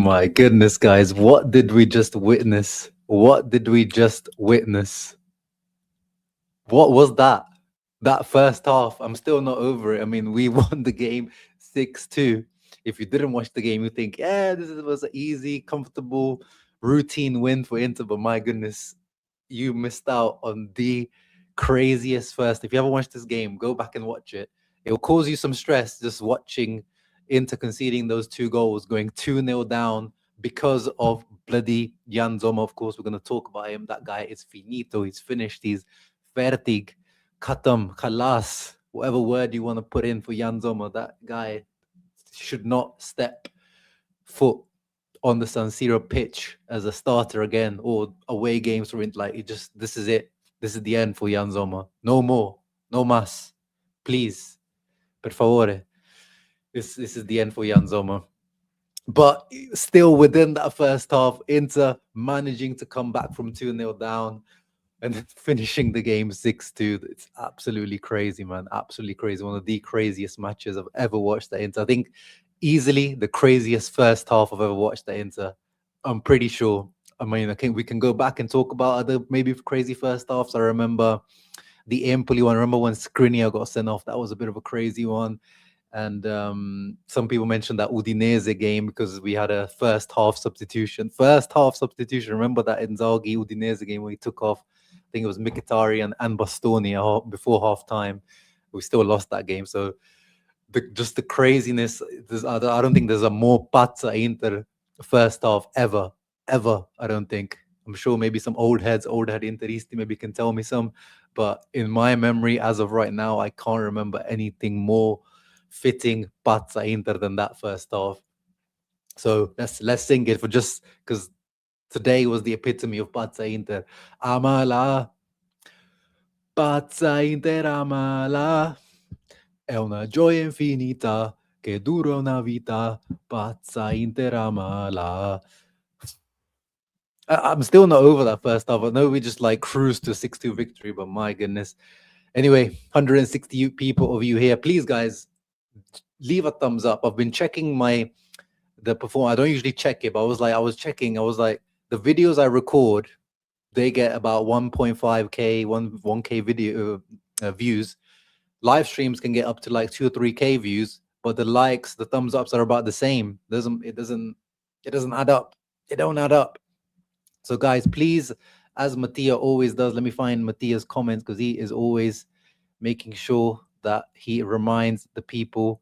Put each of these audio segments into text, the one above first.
My goodness, guys, what did we just witness? What did we just witness? What was that? That first half, I'm still not over it. I mean, we won the game 6-2. If you didn't watch the game, you think, yeah, was an easy, comfortable, routine win for Inter. But my goodness, you missed out on the craziest first. If you haven't watched this game, go back and watch it. It will cause you some stress just watching Inter conceding those 2 goals, going 2-0 down because of bloody Yann Sommer. Of course, we're going to talk about him. That guy is finito. He's finished. He's fertig, khatam, khalas, whatever word you want to put in for Yann Sommer. That guy should not step foot on the San Siro pitch as a starter again, or away games or like it just, this is it. This is the end for Yann Sommer. No more, no más, please, per favore. This is the end for Yann Sommer. But still, within that first half, Inter managing to come back from 2-0 down and then finishing the game 6-2. It's absolutely crazy, man. Absolutely crazy. One of the craziest matches I've ever watched at Inter. I think easily the craziest first half I've ever watched at Inter. I'm pretty sure. I mean, I think we can go back and talk about other maybe crazy first halves. I remember the Empoli one. I remember when Skriniar got sent off. That was a bit of a crazy one. And some people mentioned that Udinese game because we had a first half substitution. Remember that Inzaghi Udinese game where he took off, I think it was Mkhitaryan and Bastoni before half time. We still lost that game. So just the craziness. I don't think there's a more Pazza Inter first half ever. I don't think. I'm sure maybe some old head Interisti maybe can tell me some. But in my memory, as of right now, I can't remember anything more fitting Pazza Inter than that first half. So let's sing it for just because today was the epitome of Pazza Inter. Amala, Pazza Inter amala, è una gioia infinita che dura una vita. Pazza Inter amala. I'm still not over that first half. I know we just like cruised to a 6-2 victory, but my goodness. Anyway, 160 people of you here. Please, guys, leave a thumbs up. I've been checking the performance. I don't usually check it, but I was checking. I was like, the videos I record, they get about 1.5k, 1k video views. Live streams can get up to like 2 or 3k views, but the likes, the thumbs ups are about the same. It doesn't add up. It don't add up. So guys, please, as Mattia always does, let me find Mattia's comments because he is always making sure that he reminds the people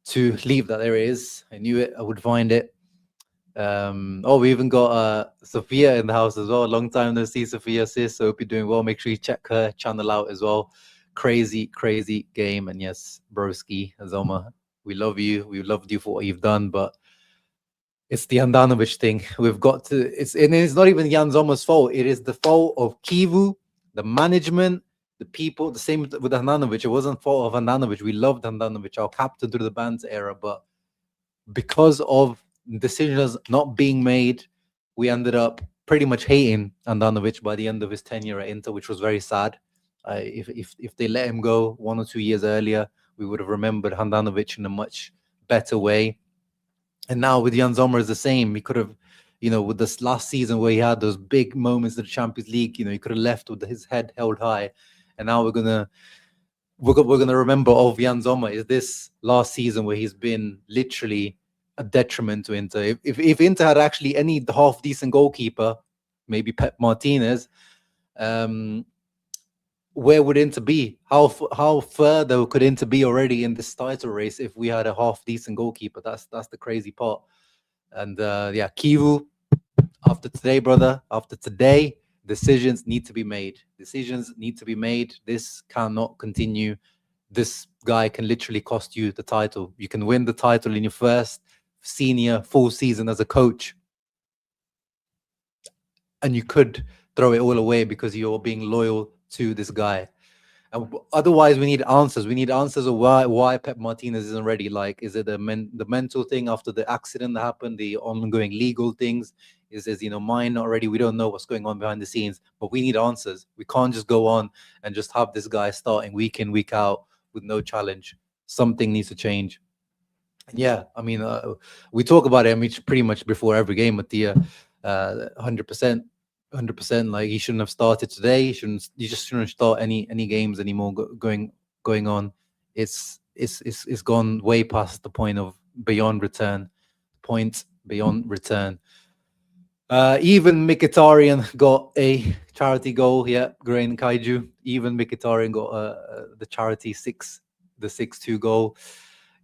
to leave that. There it is. I knew it. I would find it. We even got Sophia in the house as well. Long time no see, Sophia, sis. So hope you're doing well. Make sure you check her channel out as well. Crazy game. And yes, broski, Azoma, we love you. We loved you for what you've done, but it's the Handanovic thing. We've got to. It's not even Yann Sommer's fault. It is the fault of Kivu, the management, the people. The same with Handanovic. It wasn't fault of Handanovic. We loved Handanovic, our captain through the Bands era, but because of decisions not being made, we ended up pretty much hating Handanovic by the end of his tenure at Inter, which was very sad. If they let him go 1 or 2 years earlier, we would have remembered Handanovic in a much better way. And now with Yann Sommer is the same. He could have, with this last season where he had those big moments in the Champions League, he could have left with his head held high. And now we're gonna remember of Yann Sommer is this last season where he's been literally a detriment to Inter. If Inter had actually any half decent goalkeeper, maybe Pep Martinez, where would Inter be? How further could Inter be already in this title race if we had a half decent goalkeeper? That's the crazy part. And Kivu, after today, brother, decisions need to be made. This cannot continue. This guy can literally cost you the title. You can win the title in your first senior full season as a coach, and you could throw it all away because you're being loyal to this guy. And otherwise, we need answers. We need answers of why Pep Martinez isn't ready. Like, is it the mental thing after the accident that happened, the ongoing legal things? Is his mind not ready? We don't know what's going on behind the scenes, but we need answers. We can't just go on and just have this guy starting week in, week out with no challenge. Something needs to change. Yeah, I mean, we talk about it. I mean, pretty much before every game, Mattia, 100%, 100%. Like he shouldn't have started today. He shouldn't. You just shouldn't start any games anymore going on. It's gone way past the point of beyond return. Point beyond return. Even Mkhitaryan got a charity goal. Yeah, Grain Kaiju. Even Mkhitaryan got the charity the 6-2 goal.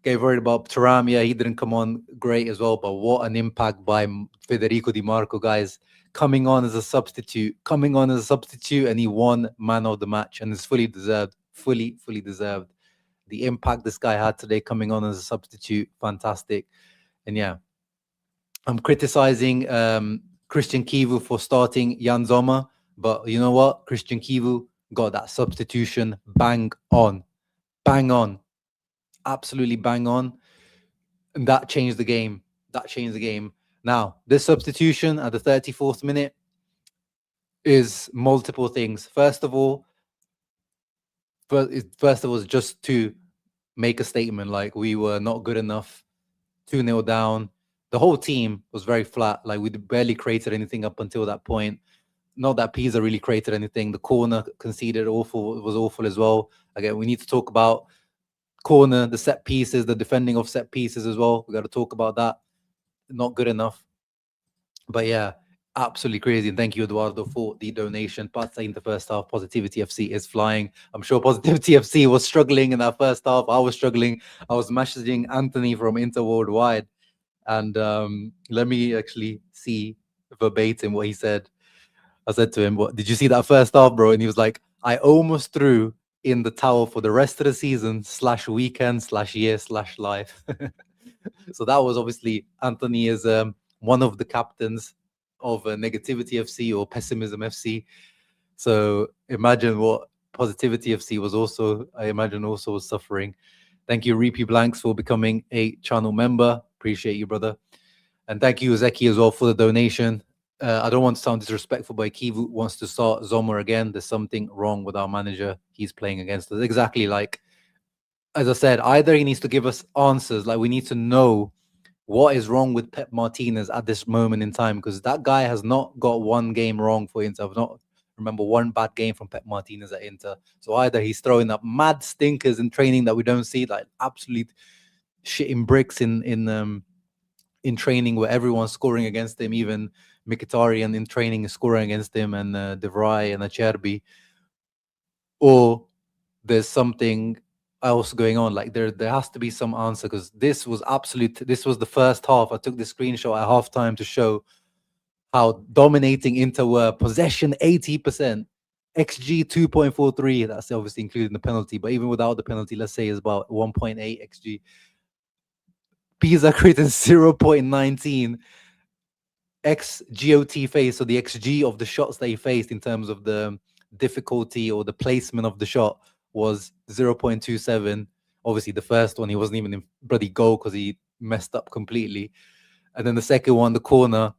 Okay, worried about Thuram. Yeah, he didn't come on great as well, but what an impact by Federico DiMarco, guys. Coming on as a substitute, and he won man of the match, and it's fully deserved. Fully deserved. The impact this guy had today coming on as a substitute, fantastic. And yeah, I'm criticizing Christian Kivu for starting Yann Sommer, but you know what? Christian Kivu got that substitution bang on, absolutely bang on, and that changed the game. Now, this substitution at the 34th minute is multiple things. First of all, just to make a statement, like we were not good enough, 2-0 down. The whole team was very flat. Like we barely created anything up until that point. Not that Pisa really created anything. The corner conceded was awful as well. Again, we need to talk about corner, the set pieces, the defending of set pieces as well. We got to talk about that. Not good enough. But yeah, absolutely crazy. And thank you, Eduardo, for the donation. Pazza Inter first half. Positivity FC is flying. I'm sure Positivity FC was struggling in that first half. I was struggling. I was messaging Anthony from Inter Worldwide. And let me actually see verbatim what he said. I said to him, "What did you see that first half, bro?" And he was like, "I almost threw in the towel for the rest of the season /weekend/year/life." So that was obviously Anthony is one of the captains of Negativity FC or Pessimism FC. So imagine what Positivity FC was also. I imagine also was suffering. Thank you, Reapy Blanks, for becoming a channel member. Appreciate you, brother. And thank you, Zeki, as well for the donation. I don't want to sound disrespectful, but Kivu wants to start Zomer again. There's something wrong with our manager. He's playing against us. Exactly, like, as I said, either he needs to give us answers, like we need to know what is wrong with Pep Martinez at this moment in time, because that guy has not got one game wrong for Inter. I've not remember one bad game from Pep Martinez at Inter. So either he's throwing up mad stinkers in training that we don't see, like absolute shitting bricks in training where everyone's scoring against him, even Mkhitaryan in training is scoring against him, and De Vrij and Acerbi, or there's something else going on. Like there has to be some answer, because this was the first half. I took the screenshot at halftime to show how dominating Inter were. Possession 80%, XG 2.43. That's obviously including the penalty, but even without the penalty, let's say is about 1.8 XG. Pisa created 0.19 XGOT face, so the XG of the shots that he faced in terms of the difficulty or the placement of the shot was 0.27. Obviously, the first one he wasn't even in bloody goal because he messed up completely, and then the second one, the corner,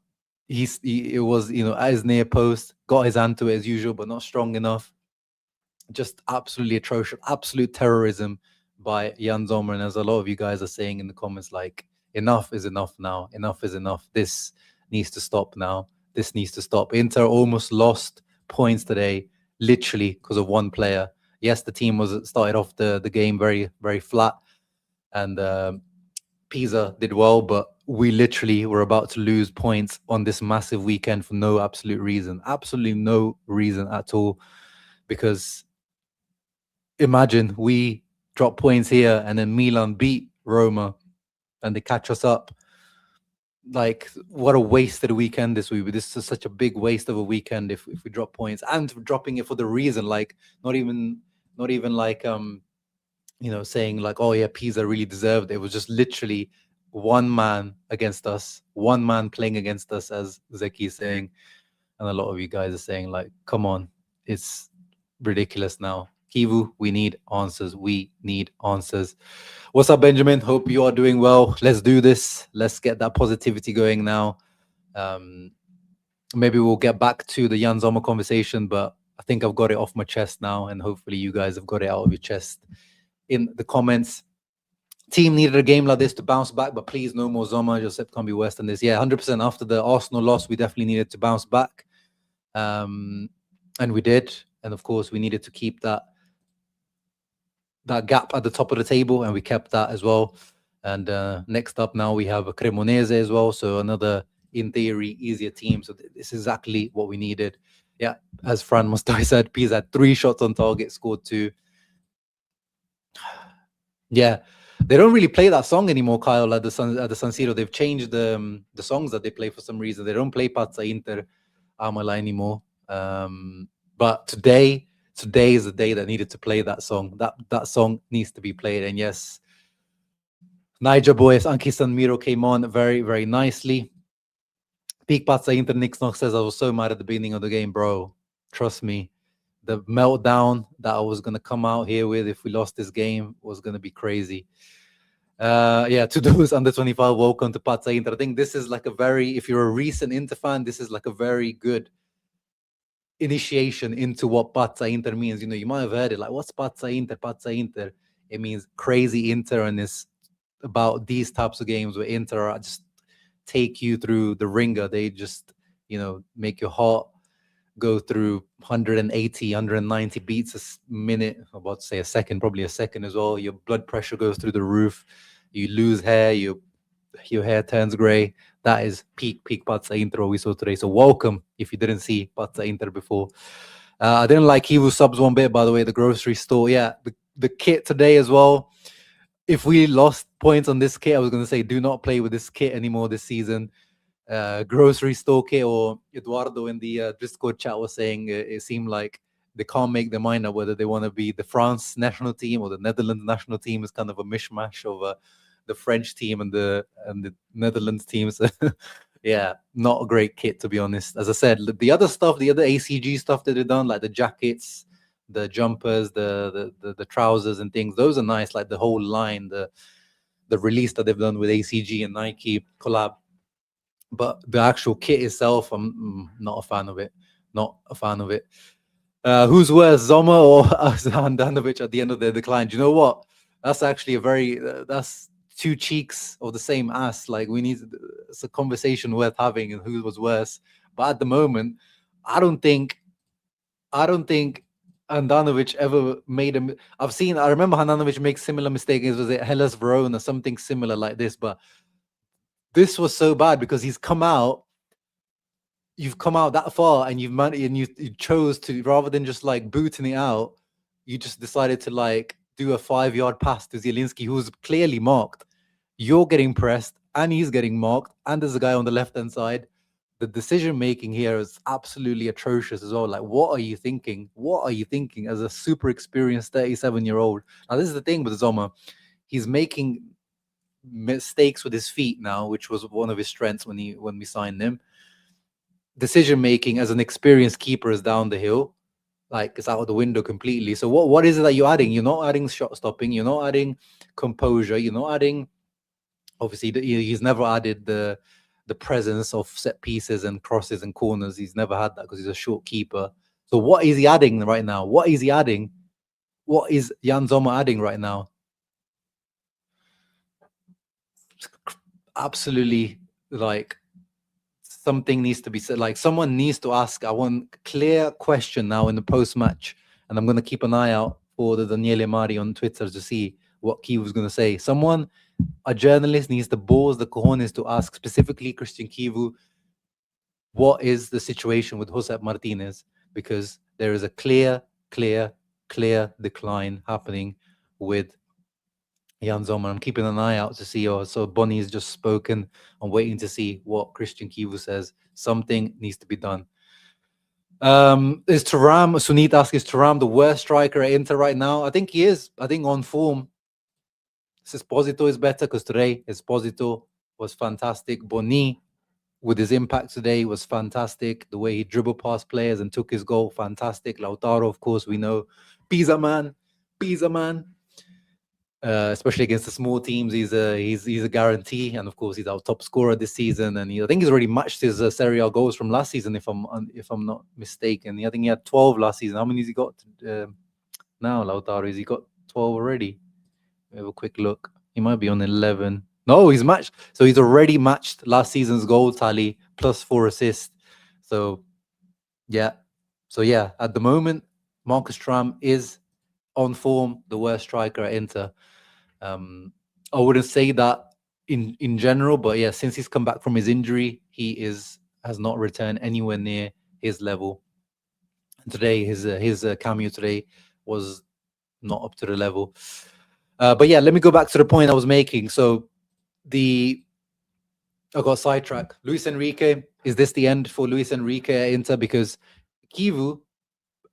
it was at his near post, got his hand to it as usual, but not strong enough. Just absolutely atrocious, absolute terrorism by Yann Sommer. And as a lot of you guys are saying in the comments, like, enough is enough now. Enough is enough. This needs to stop now. This needs to stop. Inter almost lost points today, literally because of one player. Yes, the team started off the game very, very flat, and Pisa did well, but we literally were about to lose points on this massive weekend for no absolute reason. Absolutely no reason at all. Because imagine we drop points here and then Milan beat Roma and they catch us up. Like, what a wasted weekend this week. This is such a big waste of a weekend if we drop points, and dropping it for the reason, like not even like saying like, oh yeah, Pisa really deserved it. It was just literally one man against us, one man playing against us, as Zeki is saying. And a lot of you guys are saying, like, come on, it's ridiculous now. Kivu, we need answers. We need answers. What's up, Benjamin? Hope you are doing well. Let's do this. Let's get that positivity going now. Maybe we'll get back to the Yann Sommer conversation, but I think I've got it off my chest now, and hopefully you guys have got it out of your chest in the comments. Team needed a game like this to bounce back, but please, no more Sommer. Josep can't be worse than this. Yeah, 100%. After the Arsenal loss, we definitely needed to bounce back. And we did. And of course, we needed to keep that gap at the top of the table, and we kept that as well. And next up now we have Cremonese as well, so another, in theory, easier team. So this is exactly what we needed. Yeah, as Fran Mustai said, Pisa had 3 shots on target, scored 2. Yeah, they don't really play that song anymore, Kyle, at the San Siro. They've changed the songs that they play for some reason. They don't play Pazza Inter Amala anymore. But today is the day that needed to play that song. That song needs to be played. And yes, Niger Boys, Anki San Miro came on very, very nicely. Peak Pazza Inter, Nick Snock says, I was so mad at the beginning of the game, bro. Trust me. The meltdown that I was going to come out here with if we lost this game was going to be crazy. Yeah, to those under 25, welcome to Pazza Inter. I think this is like a very, if you're a recent Inter fan, this is like a very good initiation into what Pazza Inter means. You know, you might have heard it like, what's Pazza Inter? Pazza Inter. It means crazy Inter, and it's about these types of games where Inter are just take you through the ringer. They just, you know, make your heart go through 180, 190 beats a minute. I'm about to say a second, probably a second as well. Your blood pressure goes through the roof. You lose hair. Your hair turns gray. That is peak Pazza Inter we saw today. So welcome if you didn't see Pazza Inter before. I didn't like Kivu subs one bit, by the way. The grocery store, yeah, the kit today as well. If we lost points on this kit, I was going to say do not play with this kit anymore this season. Grocery store kit, or Eduardo in the Discord chat was saying it seemed like they can't make their mind up whether they want to be the France national team or the Netherlands national team. Is kind of a mishmash of the French team and the Netherlands teams. Yeah, not a great kit, to be honest. As I said, the other stuff, the other ACG stuff that they've done, like the jackets, the jumpers, the trousers and things, those are nice. Like the whole line, the release that they've done with ACG and Nike collab. But the actual kit itself, I'm not a fan of it. Not a fan of it. Who's worse, Sommer or Handanovic at the end of their decline? Do you know what? That's actually a very that's 2 cheeks of the same ass. Like it's a conversation worth having, and who was worse. But at the moment, I don't think Handanovic ever made a. I remember Handanovic make similar mistakes. Was it Hellas Verona, something similar like this? But this was so bad because you've come out that far, and you chose to, rather than just like booting it out, you just decided to like do a 5-yard pass to Zielinski, who was clearly marked. You're getting pressed, and he's getting marked, and there's a guy on the left-hand side. The decision making here is absolutely atrocious as well. Like, what are you thinking? What are you thinking as a super experienced 37-year-old? Now, this is the thing with Sommer. He's making mistakes with his feet now, which was one of his strengths when we signed him. Decision making as an experienced keeper is down the hill, like it's out of the window completely. So what is it that you're adding? You're not adding shot stopping. You're not adding composure. You're not adding. Obviously, he's never added the presence of set pieces and crosses and corners. He's never had that because he's a short keeper. So what is he adding right now? What is he adding? What is Yann Sommer adding right now? Absolutely, like something needs to be said. Like someone needs to ask. I want a clear question now in the post-match, and I'm going to keep an eye out for the Daniele Mari on Twitter to see what Kivu's going to say. Someone, a journalist, needs the balls, the cojones to ask specifically Christian Kivu, what is the situation with Josep Martinez? Because there is a clear decline happening with Yann Sommer. I'm keeping an eye out to see. So Bonnie's just spoken. I'm waiting to see what Christian Kivu says. Something needs to be done. Is Thuram, Sunit asks, is Thuram the worst striker at Inter right now? I think he is. I think on form, Esposito is better because today Esposito was fantastic. Boni, with his impact today, was fantastic. The way he dribbled past players and took his goal, fantastic. Lautaro, of course, we know. Pisa man. Especially against the small teams, he's a guarantee, and of course he's our top scorer this season. And I think he's already matched his Serie A goals from last season, if I'm not mistaken. I think he had 12 last season. How many has he got now, Lautaro? Has he got 12 already? We have a quick look. He might be on 11. No, he's matched. So he's already matched last season's goal tally plus 4 assists. So yeah. So yeah, at the moment, Marcus Thuram is on form, the worst striker at Inter. I wouldn't say that in general, but yeah, since he's come back from his injury, has not returned anywhere near his level. And today, his cameo today was not up to the level. But yeah, let me go back to the point I was making. So I got sidetracked. Luis Enrique, is this the end for Luis Enrique at Inter? Because Kivu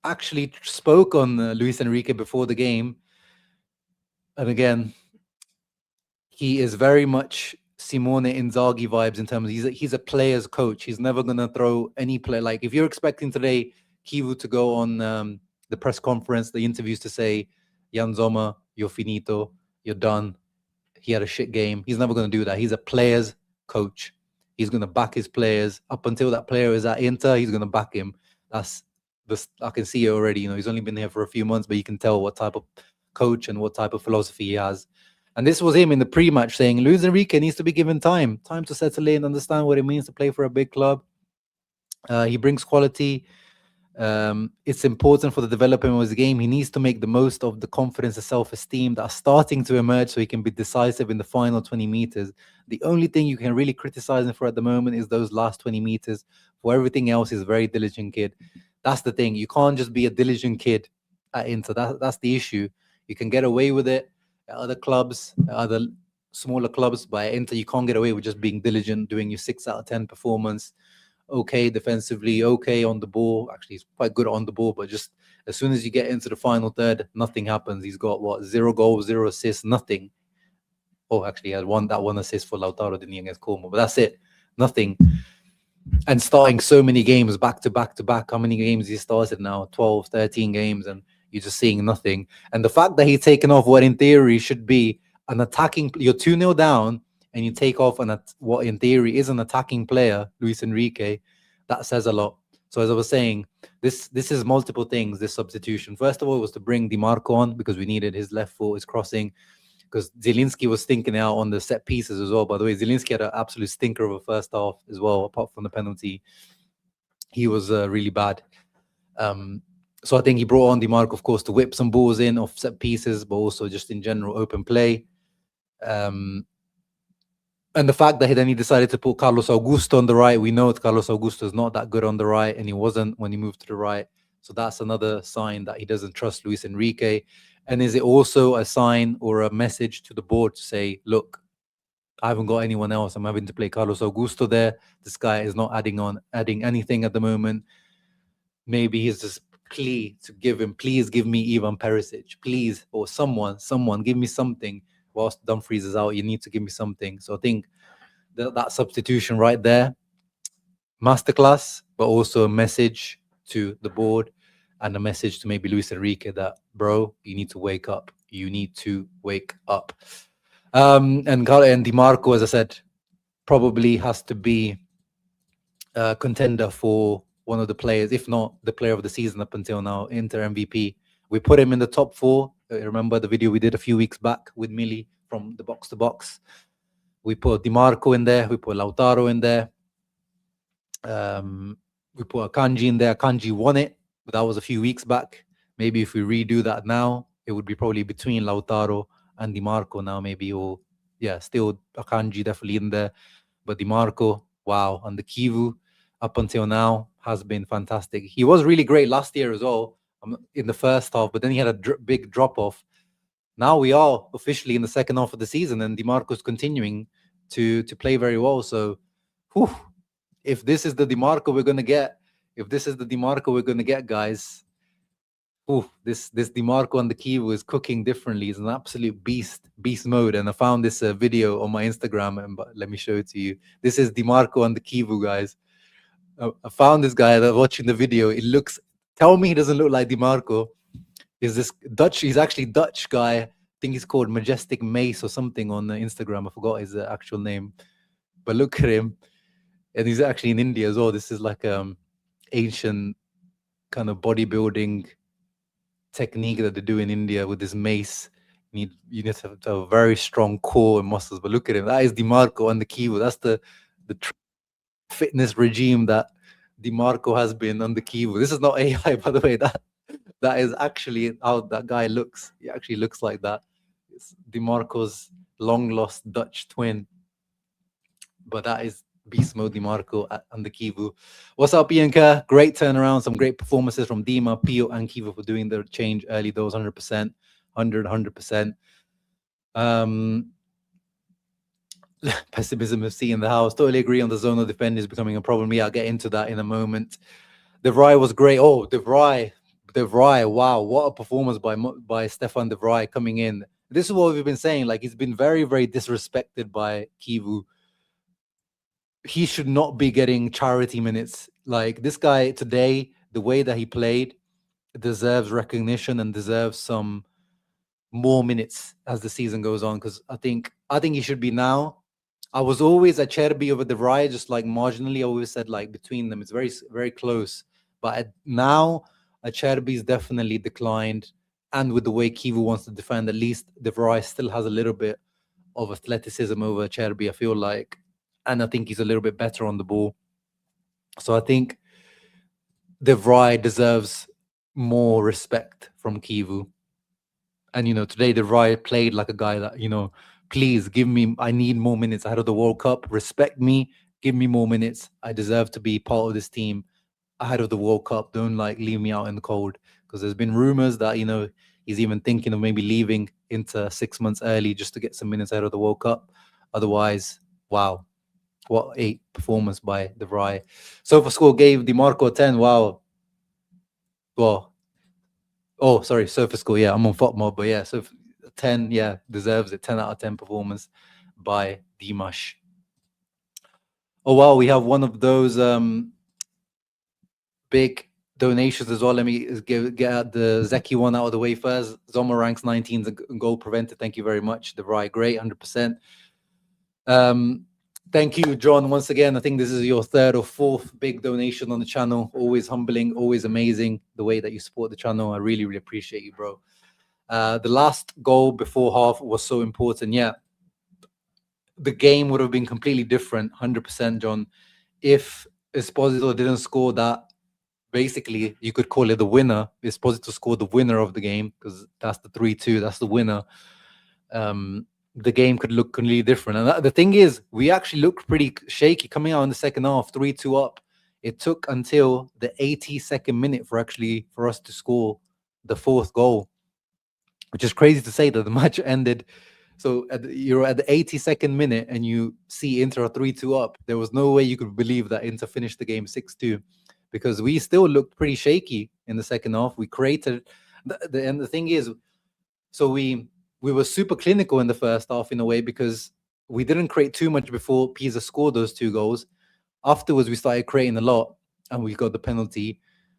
actually spoke on Luis Enrique before the game. And again, he is very much Simone Inzaghi vibes in terms of he's a player's coach. He's never going to throw any player. Like if you're expecting today Kivu to go on the press conference, the interviews to say, Yann Sommer, you're finito, you're done. He had a shit game. He's never going to do that. He's a player's coach. He's going to back his players up until that player is at Inter. He's going to back him. That's this. I can see it already. He's only been here for a few months, but you can tell what type of coach and what type of philosophy he has. And this was him in the pre-match saying, Luis Enrique needs to be given time to settle in, understand what it means to play for a big club. He brings quality. It's important for the development of his game. He needs to make the most of the confidence and self-esteem that are starting to emerge so he can be decisive in the final 20 meters. The only thing you can really criticize him for at the moment is those last 20 meters. For everything else, he's a very diligent kid. That's the thing. You can't just be a diligent kid at Inter. That's the issue. You can get away with it at other clubs, at other smaller clubs, but at Inter, you can't get away with just being diligent, doing your 6 out of 10 performance. Okay defensively, okay on the ball. Actually, he's quite good on the ball, but just as soon as you get into the final third, nothing happens. He's got 0 goals, 0 assists, nothing. Oh, actually, he had one assist for Lautaro, didn't he, against Como? But that's it, nothing. And starting so many games back to back to back. How many games he started now? 12, 13 games, and you're just seeing nothing. And the fact that he's taken off what in theory should be an attacking, you're 2-0 down, and you take off what in theory is an attacking player, Luis Enrique, that says a lot. So as I was saying, this is multiple things, this substitution. First of all, it was to bring DiMarco on because we needed his left foot, his crossing, because Zielinski was stinking out on the set pieces as well. By the way, Zielinski had an absolute stinker of a first half as well, apart from the penalty. He was really bad. So I think he brought on DiMarco, of course, to whip some balls in off set pieces, but also just in general open play. And the fact that then he decided to put Carlos Augusto on the right, we know that Carlos Augusto is not that good on the right, and he wasn't when he moved to the right. So that's another sign that he doesn't trust Luis Enrique. And is it also a sign or a message to the board to say, look, I haven't got anyone else. I'm having to play Carlos Augusto there. This guy is not adding anything at the moment. Maybe he's just plea to give him, please give me Ivan Perisic, please, or someone, give me something. Whilst Dumfries is out, you need to give me something. So I think that substitution right there, masterclass, but also a message to the board and a message to maybe Luis Enrique that, bro, you need to wake up. You need to wake up. And DiMarco, as I said, probably has to be a contender for one of the players, if not the player of the season up until now, Inter MVP. We put him in the top 4. Remember the video we did a few weeks back with Millie from the box to box. We put DiMarco in there. We put Lautaro in there. We put Akanji in there. Akanji won it, but that was a few weeks back. Maybe if we redo that now, it would be probably between Lautaro and DiMarco now, maybe. Or yeah, still Akanji definitely in there. But DiMarco, wow, and the Kivu up until now has been fantastic. He was really great last year as well in the first half, but then he had a big drop off. Now we are officially in the second half of the season, and DiMarco's continuing to play very well. So, if this is the DiMarco we're gonna get, guys, this DiMarco on the Kivu is cooking differently. He's an absolute beast mode. And I found this video on my Instagram, and let me show it to you. This is DiMarco on the Kivu, guys. I found this guy that watching the video. It looks. Tell me he doesn't look like DiMarco. Is this Dutch? He's actually Dutch guy. I think he's called Majestic Mace or something on Instagram. I forgot his actual name. But look at him. And he's actually in India as well. This is like ancient kind of bodybuilding technique that they do in India with this mace. You need to have a very strong core and muscles. But look at him. That is DiMarco on the keyboard. That's the fitness regime that DiMarco has been on the keyboard. This is not AI, by the way. That is actually how that guy looks. He actually looks like that. It's DiMarco's long lost Dutch twin. But that is Beast Mode DiMarco on the Kivu. What's up, Bianca? Great turnaround. Some great performances from Dima, Pio, and Kivu for doing their change early. Those 100%, 100%. Pessimism of C in the house. Totally agree on the zonal defenders becoming a problem. Yeah, I'll get into that in a moment. De Vrij was great. Oh, De Vrij. Wow, what a performance by Stefan De Vrij coming in. This is what we've been saying. Like, he's been very, very disrespected by Kivu. He should not be getting charity minutes. Like, this guy today, the way that he played, deserves recognition and deserves some more minutes as the season goes on. Because I think he should be now. I was always at Cherby over De Vrij, just like marginally. I always said like between them, it's very, very close. But now, Cherby's definitely declined. And with the way Kivu wants to defend, at least De Vrij still has a little bit of athleticism over Cherby, I feel like. And I think he's a little bit better on the ball. So I think De Vrij deserves more respect from Kivu. And, today De Vrij played like a guy that, please give me, I need more minutes ahead of the World Cup. Respect me, give me more minutes. I deserve to be part of this team ahead of the World Cup. Don't leave me out in the cold. Because there's been rumors that, he's even thinking of maybe leaving Inter 6 months early just to get some minutes ahead of the World Cup. Otherwise, wow, what a performance by De Vrij. SofaScore gave DiMarco a 10. Wow. Well, oh, sorry, SofaScore. Yeah, I'm on FOTMob, but yeah, so 10, yeah, deserves it. 10 out of 10 performance by Dimash. Oh, wow, we have one of those big donations as well. Let me get out the Zeki one out of the way first. Sommer ranks 19th goal prevented. Thank you very much. De Vrij, great, 100%. Thank you, John, once again. I think this is your third or fourth big donation on the channel. Always humbling, always amazing the way that you support the channel. I really, really appreciate you, bro. The last goal before half was so important. Yeah, the game would have been completely different, 100%, John, if Esposito didn't score that. Basically, you could call it the winner. Esposito scored the winner of the game because that's the 3-2. That's the winner. The game could look completely different. And the thing is, we actually looked pretty shaky coming out in the second half, 3-2 up. It took until the 82nd minute for us to score the fourth goal, which is crazy to say that the match ended. So you're at the 82nd minute and you see Inter 3-2 up. There was no way you could believe that Inter finished the game 6-2 because we still looked pretty shaky in the second half. We created, and the thing is, so we were super clinical in the first half in a way because we didn't create too much before PISA scored those 2 goals. Afterwards, we started creating a lot and we got the penalty.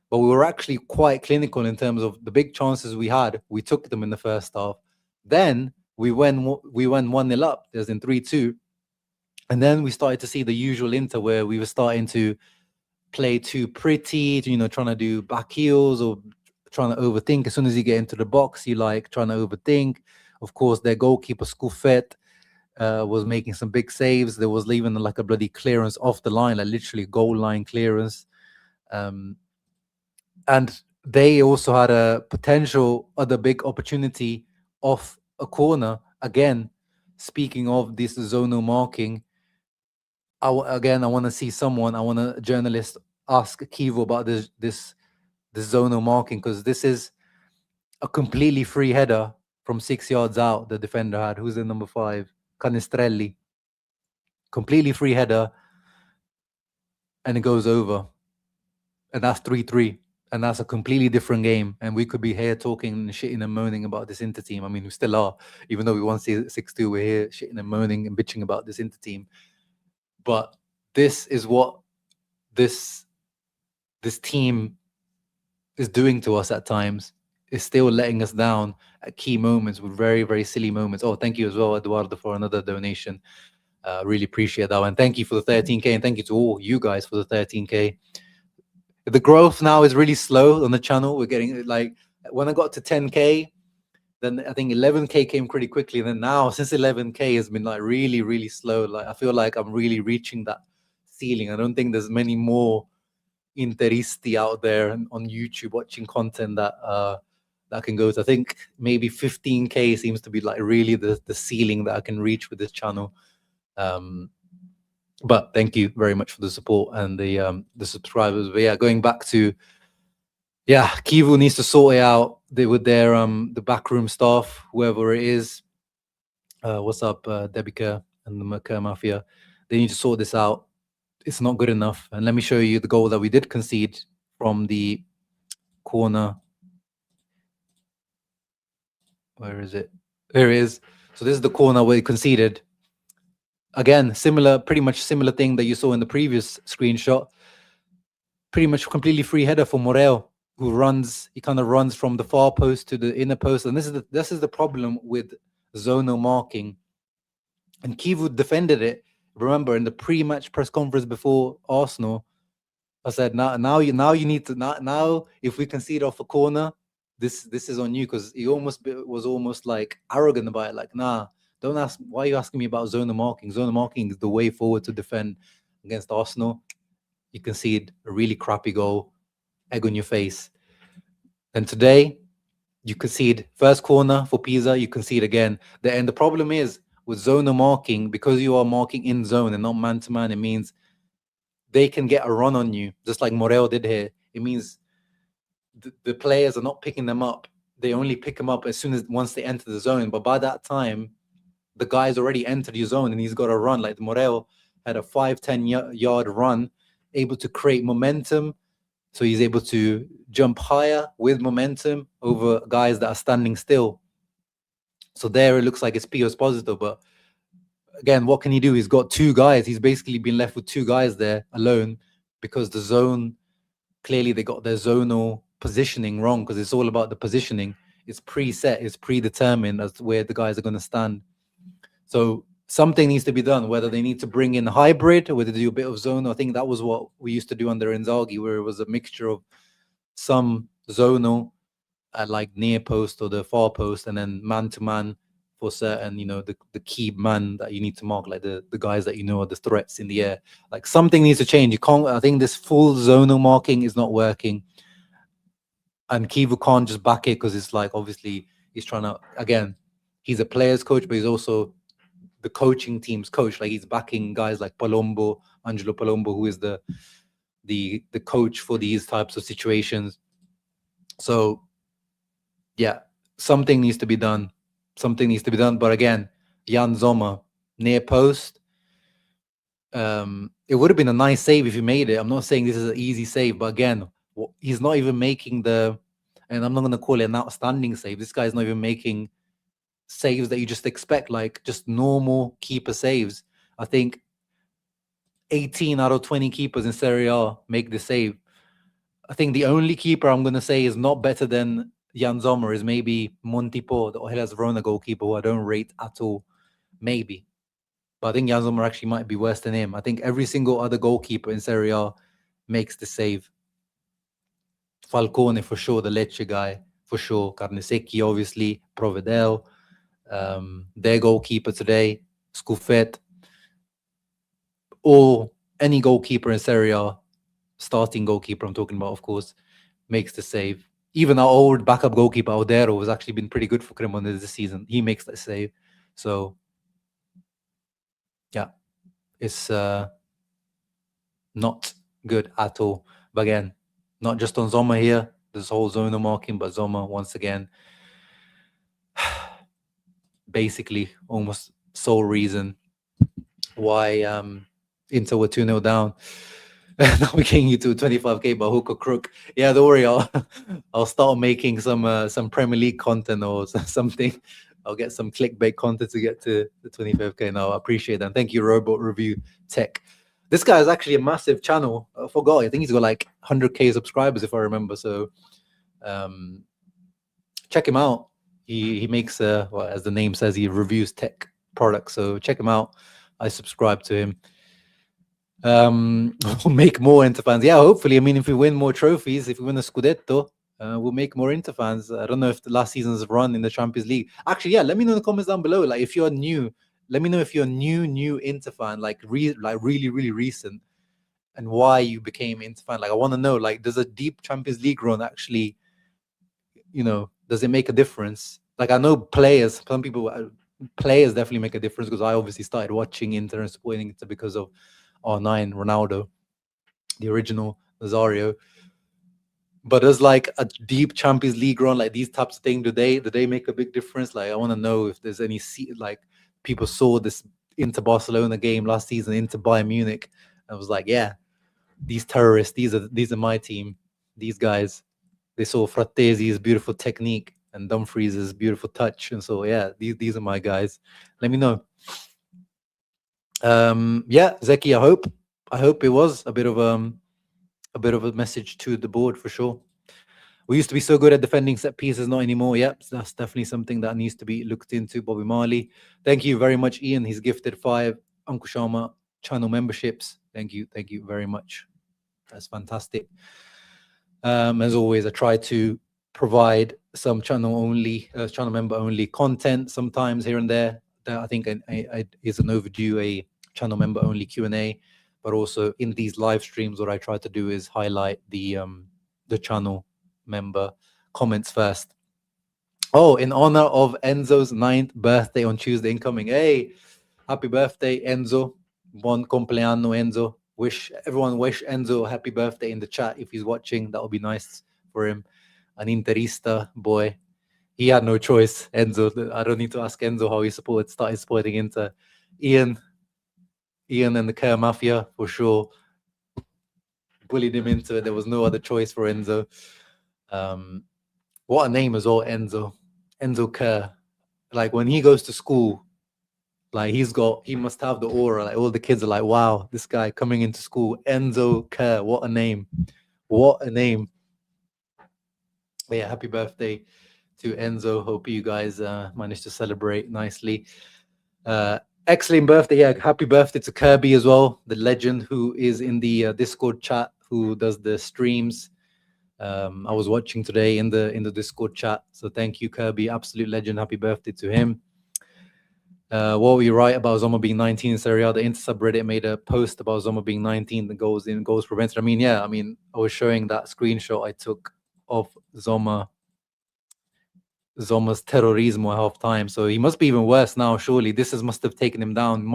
But we were actually quite clinical in terms of the big chances we had. We took them in the first half. Then we went 1-0 up. There's in 3-2. And then we started to see the usual Inter where we were starting to play too pretty, trying to do back heels or trying to overthink. As soon as you get into the box, you trying to overthink. Of course, their goalkeeper, Scoufet, was making some big saves. There was even a bloody clearance off the line, literally goal line clearance. And they also had a potential other big opportunity off a corner. Again, speaking of this zonal marking, I want to see someone, I want a journalist ask Kivu about this zonal marking, because this is a completely free header from 6 yards out the defender had. Who's in number 5? Canestrelli. Completely free header, and it goes over. And that's 3-3. And that's a completely different game. And we could be here talking and shitting and moaning about this Inter team. I mean, we still are. Even though we won 6-2, we're here shitting and moaning and bitching about this Inter team. But this is what this team is doing to us at times. Is still letting us down at key moments with very, very silly moments. Oh, thank you as well, Eduardo, for another donation. Really appreciate that one. Thank you for the 13K, and thank you to all you guys for the 13K. The growth now is really slow on the channel. We're getting when I got to 10K, Then I think 11K came pretty quickly. And then now, since 11K has been like really, really slow. Like I feel like I'm really reaching that ceiling. I don't think there's many more Interisti out there on YouTube watching content that can go to. I think maybe 15K seems to be like really the ceiling that I can reach with this channel. But thank you very much for the support and the subscribers. But yeah, going back to Kivu needs to sort it out with their the backroom staff, whoever it is. What's up, Debika and the Mercure Mafia? They need to sort this out. It's not good enough. And let me show you the goal that we did concede from the corner. Where is it? There it is. So this is the corner where we conceded. Again, pretty much similar thing that you saw in the previous screenshot. Pretty much completely free header for Morel, who kind of runs from the far post to the inner post. And this is the problem with zonal marking. And Kivu defended it. Remember, in the pre-match press conference before Arsenal, I said, now you need to now if we concede off a corner, this is on you, because he was almost like arrogant about it. Like, nah, don't ask. Why are you asking me about zonal marking? Zonal marking is the way forward to defend against Arsenal. You concede a really crappy goal, egg on your face. And today, you concede first corner for Pisa, you concede again. And the problem is with zonal marking, because you are marking in zone and not man to man, it means they can get a run on you, just like Morel did here. It means the players are not picking them up. They only pick them up once they enter the zone. But by that time, the guy's already entered your zone and he's got to run. Like Morel had a 5-10 yard run, able to create momentum. So he's able to jump higher with momentum over guys that are standing still. So there it looks like it's Pio Esposito. But again, what can he do? He's got two guys. He's basically been left with two guys there alone, because the zone, clearly they got their zonal positioning wrong, because it's all about the positioning. It's preset, it's predetermined as to where the guys are going to stand. So something needs to be done, whether they need to bring in hybrid, whether they do a bit of zonal. I think that was what we used to do under Inzaghi, where it was a mixture of some zonal at like near post or the far post, and then man-to-man for certain, the key man that you need to mark, like the guys that are the threats in the air. Like something needs to change. I think this full zonal marking is not working. And Kivu can't just back it, because it's like, obviously, he's trying to, again, he's a player's coach, but he's also the coaching team's coach. Like, he's backing guys like Angelo Palombo, who is the coach for these types of situations. So, yeah, something needs to be done. But again, Yann Sommer, near post. It would have been a nice save if he made it. I'm not saying this is an easy save, but again, he's not even making and I'm not going to call it an outstanding save. This guy's not even making saves that you just expect, like just normal keeper saves. I think 18 out of 20 keepers in Serie A make the save. I think the only keeper I'm going to say is not better than Yann Sommer is maybe Montipo, the Hellas Verona goalkeeper, who I don't rate at all. Maybe. But I think Yann Sommer actually might be worse than him. I think every single other goalkeeper in Serie A makes the save. Falcone, for sure, the Lecce guy, for sure. Carnesecchi, obviously. Provedel. Their goalkeeper today, Scuffet. Or any goalkeeper in Serie A, starting goalkeeper I'm talking about, of course, makes the save. Even our old backup goalkeeper, Odero, has actually been pretty good for Cremonese this season. He makes that save. So, yeah, it's not good at all. But again, not just on Sommer here, this whole zonal marking, but Sommer, once again, basically almost sole reason why Inter were 2-0 down. Now we're getting you to 25K by hook or crook. Yeah, don't worry. I'll start making some Premier League content or something. I'll get some clickbait content to get to the 25K. Now I appreciate that. Thank you, Robot Review Tech. This guy is actually a massive channel. I forgot. I think he's got like 100K subscribers, if I remember. So check him out. He makes, well, as the name says, he reviews tech products. So check him out. I subscribe to him. We'll make more Inter fans. Yeah, hopefully. I mean, if we win more trophies, if we win a Scudetto, we'll make more Inter fans. I don't know if the last season's run in the Champions League. Actually, yeah, let me know in the comments down below. Like, if you're new, let me know if you're new Inter fan, like really recent, and why you became Inter fan. Like, I want to know. Like, does a deep Champions League run actually, does it make a difference? Like, I know players, some people, players definitely make a difference, because I obviously started watching Inter and supporting Inter because of R9 Ronaldo, the original Nazario. But as like a deep Champions League run, like these types of things, do they make a big difference? Like, I want to know if there's any like people saw this Inter Barcelona game last season, Inter Bayern Munich, and was like, yeah, these terrorists, these are my team. These guys, they saw Frattesi's beautiful technique and Dumfries' beautiful touch, and so yeah, these are my guys. Let me know. Yeah, Zeki, I hope it was a bit of a message to the board for sure. We used to be so good at defending set pieces, not anymore. Yep, so that's definitely something that needs to be looked into. Bobby Marley, thank you very much, Ian. He's gifted 5 Uncle Sharma channel memberships. Thank you very much. That's fantastic. As always, I try to provide some channel member only content sometimes here and there. That I think is an overdue, a channel member only Q&A. But also in these live streams, what I try to do is highlight the channel member comments first. Oh, in honor of Enzo's 9th birthday on Tuesday incoming. Hey, happy birthday, Enzo. Buon compleanno, Enzo. Wish Enzo happy birthday in the chat if he's watching. That would be nice for him. An Interista boy. He had no choice, Enzo. I don't need to ask Enzo how he started supporting Inter. Ian and the Kerr Mafia, for sure, bullied him into it. There was no other choice for Enzo. What a name as well, Enzo. Enzo Kerr. Like, when he goes to school, like he must have the aura. Like, all the kids are like, wow, this guy coming into school, Enzo Kerr. What a name. What a name. But yeah, happy birthday to Enzo. Hope you guys managed to celebrate nicely. Excellent birthday. Yeah, happy birthday to Kirby as well, the legend who is in the Discord chat, who does the streams. I was watching today in the Discord chat. So thank you, Kirby. Absolute legend. Happy birthday to him. What were you right about Sommer being 19 in Serie A? The Inter subreddit made a post about Sommer being 19, the goals prevented. I mean, I was showing that screenshot I took of Sommer's terrorismo at half time. So he must be even worse now, surely. This must have taken him down.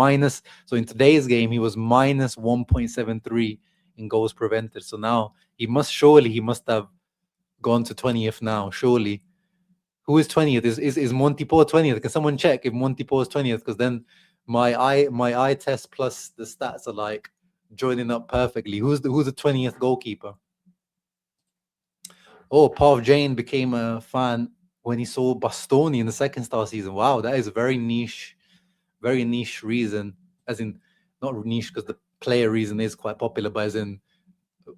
So in today's game, he was minus 1.73 in goals prevented. So now he must have gone to 20th now, surely. Who is 20th? Is Montipo 20th? Can someone check if Montipo is 20th? Because then my eye test plus the stats are like joining up perfectly. Who's the 20th goalkeeper? Oh, Pav Jane became a fan when he saw Bastoni in the second star season. Wow, that is a very niche reason. As in, not niche because the player reason is quite popular, but as in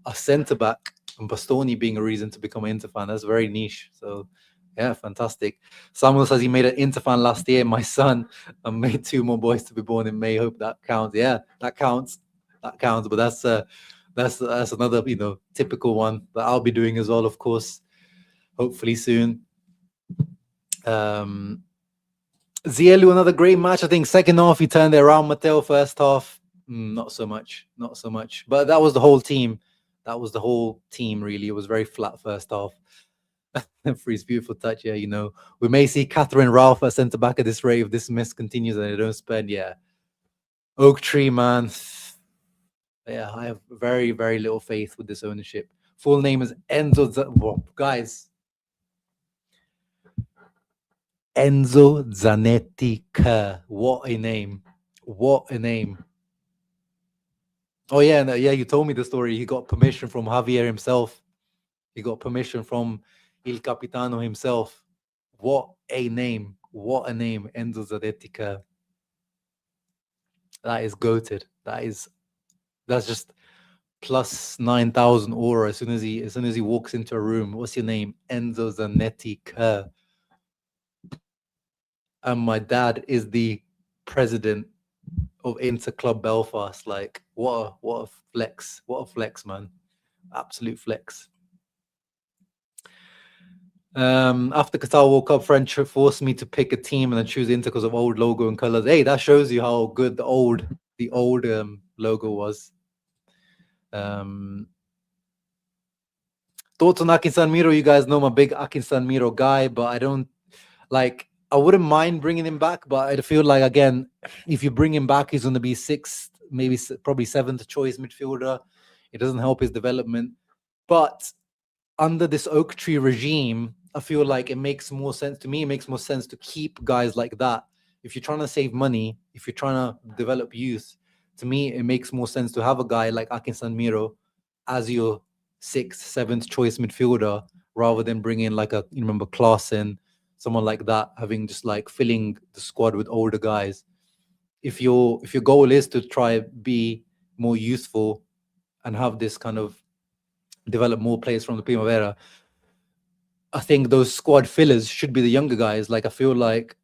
a centre back and Bastoni being a reason to become an Inter fan. That's very niche. So yeah, fantastic. Samuel says he made an Inter fan last year. My son, I made 2 more boys to be born in May. Hope that counts. Yeah, that counts. But that's another typical one that I'll be doing as well, of course. Hopefully soon. Zielu, another great match. I think second half he turned it around. Mateo first half, not so much. But that was the whole team. Really. It was very flat first half. For his beautiful touch, yeah, we may see Catherine Ralph at centre back at this rate if this mess continues and they don't spend. Yeah, Oak Tree, man. Yeah, I have very, very little faith with this ownership. Full name is guys. Enzo Zanetti Kerr. What a name. Oh yeah, you told me the story. He got permission from Javier himself. He got permission from Il Capitano himself. What a name. Enzo Zanetti Kerr. That is goated. That's just plus 9,000 aura as soon as he walks into a room. What's your name? Enzo Zanetti Kerr. And my dad is the president of Inter Club Belfast. Like, what a flex. What a flex, man. Absolute flex. After Qatar World Cup, French forced me to pick a team and I choose Inter because of old logo and colors. Hey, that shows you how good the old logo was. Thoughts on Akin Sanmiro? You guys know I'm a big Akin Sanmiro guy, but I don't like. I wouldn't mind bringing him back, but I feel like again, if you bring him back, he's going to be sixth, maybe probably seventh choice midfielder. It doesn't help his development. But under this oak tree regime, I feel like it makes more sense to me. It makes more sense to keep guys like that. If you're trying to save money, if you're trying to develop youth, to me, it makes more sense to have a guy like Akin Sanmiro as your sixth, seventh choice midfielder rather than bring in like you remember Klaassen, someone like that, having just like filling the squad with older guys. If your goal is to try be more youthful and have this kind of develop more players from the Primavera, I think those squad fillers should be the younger guys. Like I feel like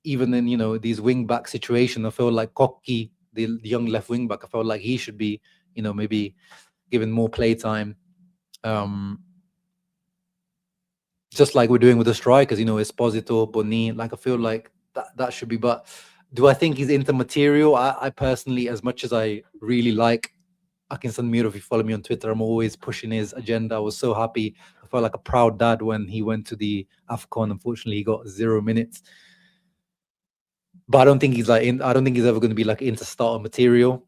even in these wing back situation, I feel like Kokki, the young left wing back, I felt like he should be maybe given more play time. Just like we're doing with the strikers, Esposito, Boni. Like I feel like that should be. But do I think he's Inter material? I personally, as much as I really like Akin Sanmiro, if you follow me on Twitter, I'm always pushing his agenda. I was so happy. I felt like a proud dad when he went to the AFCON. Unfortunately, he got 0 minutes. But I don't think he's I don't think he's ever going to be like Inter starter material.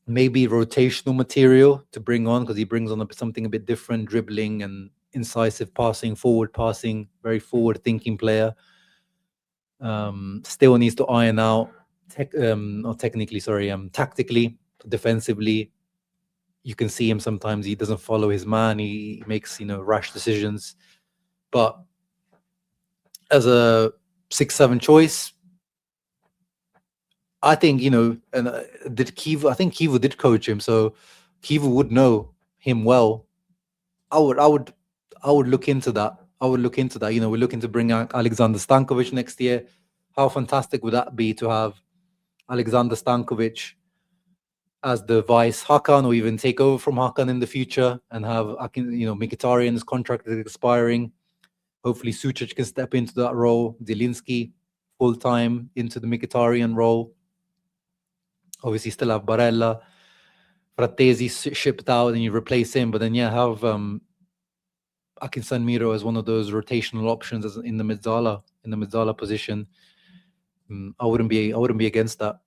Maybe rotational material to bring on because he brings on something a bit different, dribbling and incisive passing, forward passing, very forward thinking player. Still needs to iron out tactically, defensively. You can see him sometimes he doesn't follow his man, he makes rash decisions. But as a 6-7 choice, I think and did Kivu? I think Kivu did coach him, so Kivu would know him well. I would look into that. We're looking to bring out Alexander Stankovic next year. How fantastic would that be to have Alexander Stankovic as the vice Hakan, or even take over from Hakan in the future, and have Mkhitaryan's contract is expiring. Hopefully Sucic can step into that role. Zielinski full time into the Mkhitaryan role. Obviously still have Barella. Frattesi shipped out and you replace him, but then have Akin Sanmiro as one of those rotational options as in the Mezzala position. I wouldn't be against that.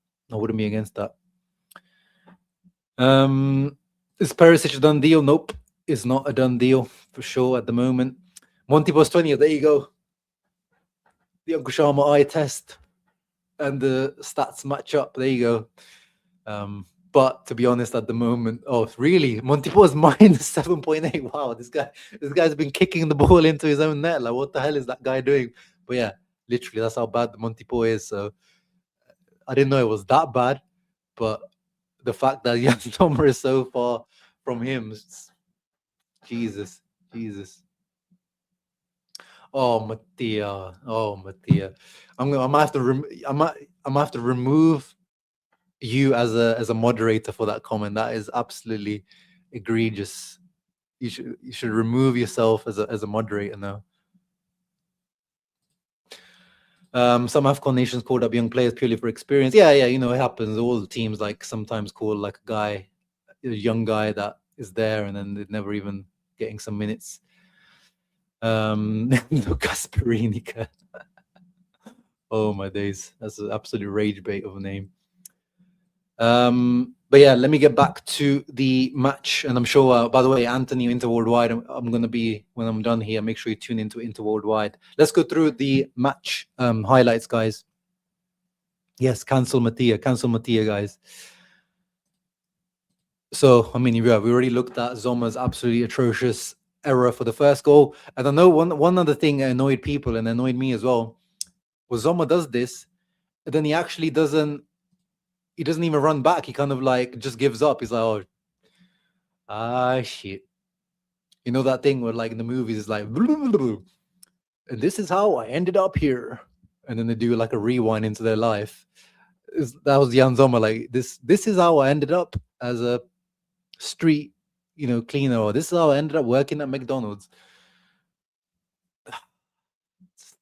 Is Perisic a done deal? Nope, it's not a done deal for sure at the moment. Monty Post 20, there you go. The Uncle Sharma eye test and the stats match up. There you go. But to be honest, at the moment, really? Montipo is minus 7.8. Wow, this guy's been kicking the ball into his own net. Like, what the hell is that guy doing? But yeah, literally, that's how bad the Montipo is. So I didn't know it was that bad, but the fact that Yann Sommer is so far from him, Jesus. Oh, Mattia. I'm gonna have to remove you as a moderator for that comment. That is absolutely egregious. You should remove yourself as a moderator now. Some AFCON nations called up young players purely for experience. Yeah, it happens. All the teams sometimes call like a young guy that is there, and then they're never even getting some minutes. No Gasparini. Oh my days, that's an absolute rage bait of a name. But yeah, let me get back to the match, and I'm sure, by the way, Anthony, Inter Worldwide, I'm going to be, when I'm done here, make sure you tune into Inter Worldwide. Let's go through the match highlights, guys. Yes, cancel Mattia, guys. So, I mean, we already looked at Sommer's absolutely atrocious error for the first goal. And I know one other thing annoyed people and annoyed me as well was Sommer does this, and then he actually doesn't even run back. He kind of just gives up. He's like, shit. You know that thing where in the movies it's like, blah, blah, blah, and this is how I ended up here. And then they do a rewind into their life. That was Yann Sommer. This is how I ended up as a street, cleaner, or this is how I ended up working at McDonald's.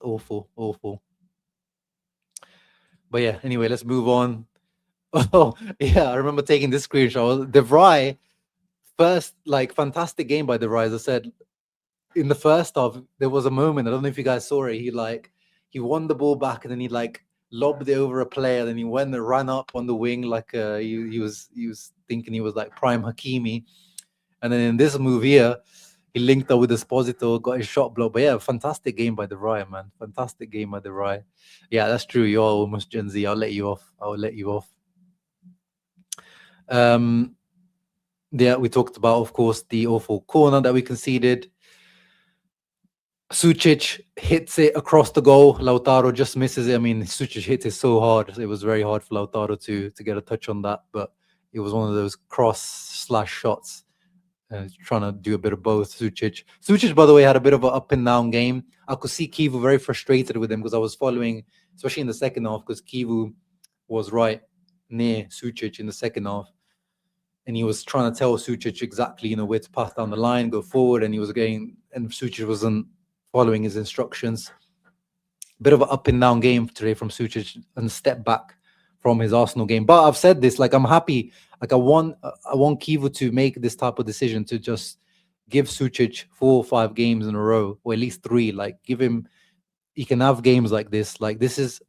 awful, awful. But yeah, anyway, let's move on. Oh, yeah, I remember taking this screenshot. De Vrij, first, like, fantastic game by De Vrij. As I said, in the first half, there was a moment, I don't know if you guys saw it, he won the ball back and then he like lobbed it over a player, then he went and ran up on the wing like he was thinking he was like prime Hakimi. And then in this move here, he linked up with Esposito, got his shot blocked. But yeah, fantastic game by De Vrij, man. Fantastic game by De Vrij. Yeah, that's true. You're almost Gen Z. I'll let you off. Yeah, we talked about, of course, the awful corner that we conceded. Sucic hits it across the goal. Lautaro just misses it. I mean, Sucic hit it so hard. It was very hard for Lautaro to get a touch on that, but it was one of those cross/shots. Trying to do a bit of both. Sucic, by the way, had a bit of an up and down game. I could see Kivu very frustrated with him because I was following, especially in the second half, because Kivu was right near Sucic in the second half. And he was trying to tell Sucic exactly, where to pass down the line, go forward, and he was going, and Sucic wasn't following his instructions. Bit of an up and down game today from Sucic and a step back from his Arsenal game. But I've said this, like, I'm happy. Like, I want Kivu to make this type of decision to just give Sucic 4 or 5 games in a row, or at least 3. Like, give him, he can have games like this. Like, this is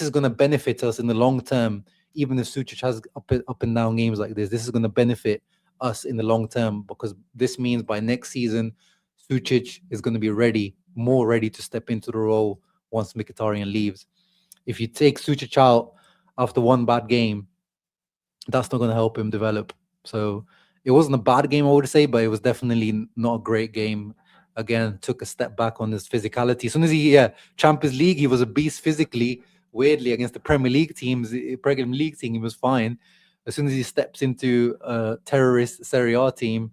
going to benefit us in the long term. Even if Sucic has up and down games like this is going to benefit us in the long term, because this means by next season, Sucic is going to be more ready to step into the role once Mkhitaryan leaves. If you take Sucic out after one bad game, that's not going to help him develop. So it wasn't a bad game, I would say, but it was definitely not a great game. Again, took a step back on his physicality. As soon as Champions League, he was a beast physically. Weirdly, against the Premier League team, he was fine. As soon as he steps into a terrorist Serie A team,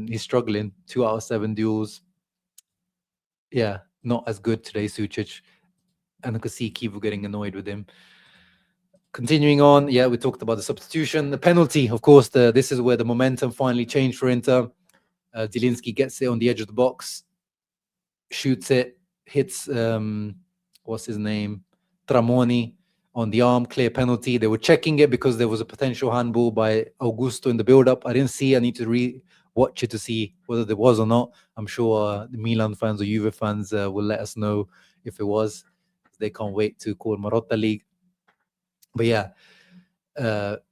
he's struggling. 2 out of 7 duels. Yeah, not as good today, Sucic. And I could see Kivu getting annoyed with him. Continuing on, we talked about the substitution. The penalty, of course, this is where the momentum finally changed for Inter. Zielinski gets it on the edge of the box, shoots it, hits, what's his name? Tramoni on the arm, clear penalty. They were checking it because there was a potential handball by Augusto in the build-up. I didn't see. I need to re-watch it to see whether there was or not. I'm sure the Milan fans or Juve fans will let us know if it was. They can't wait to call Marotta League. But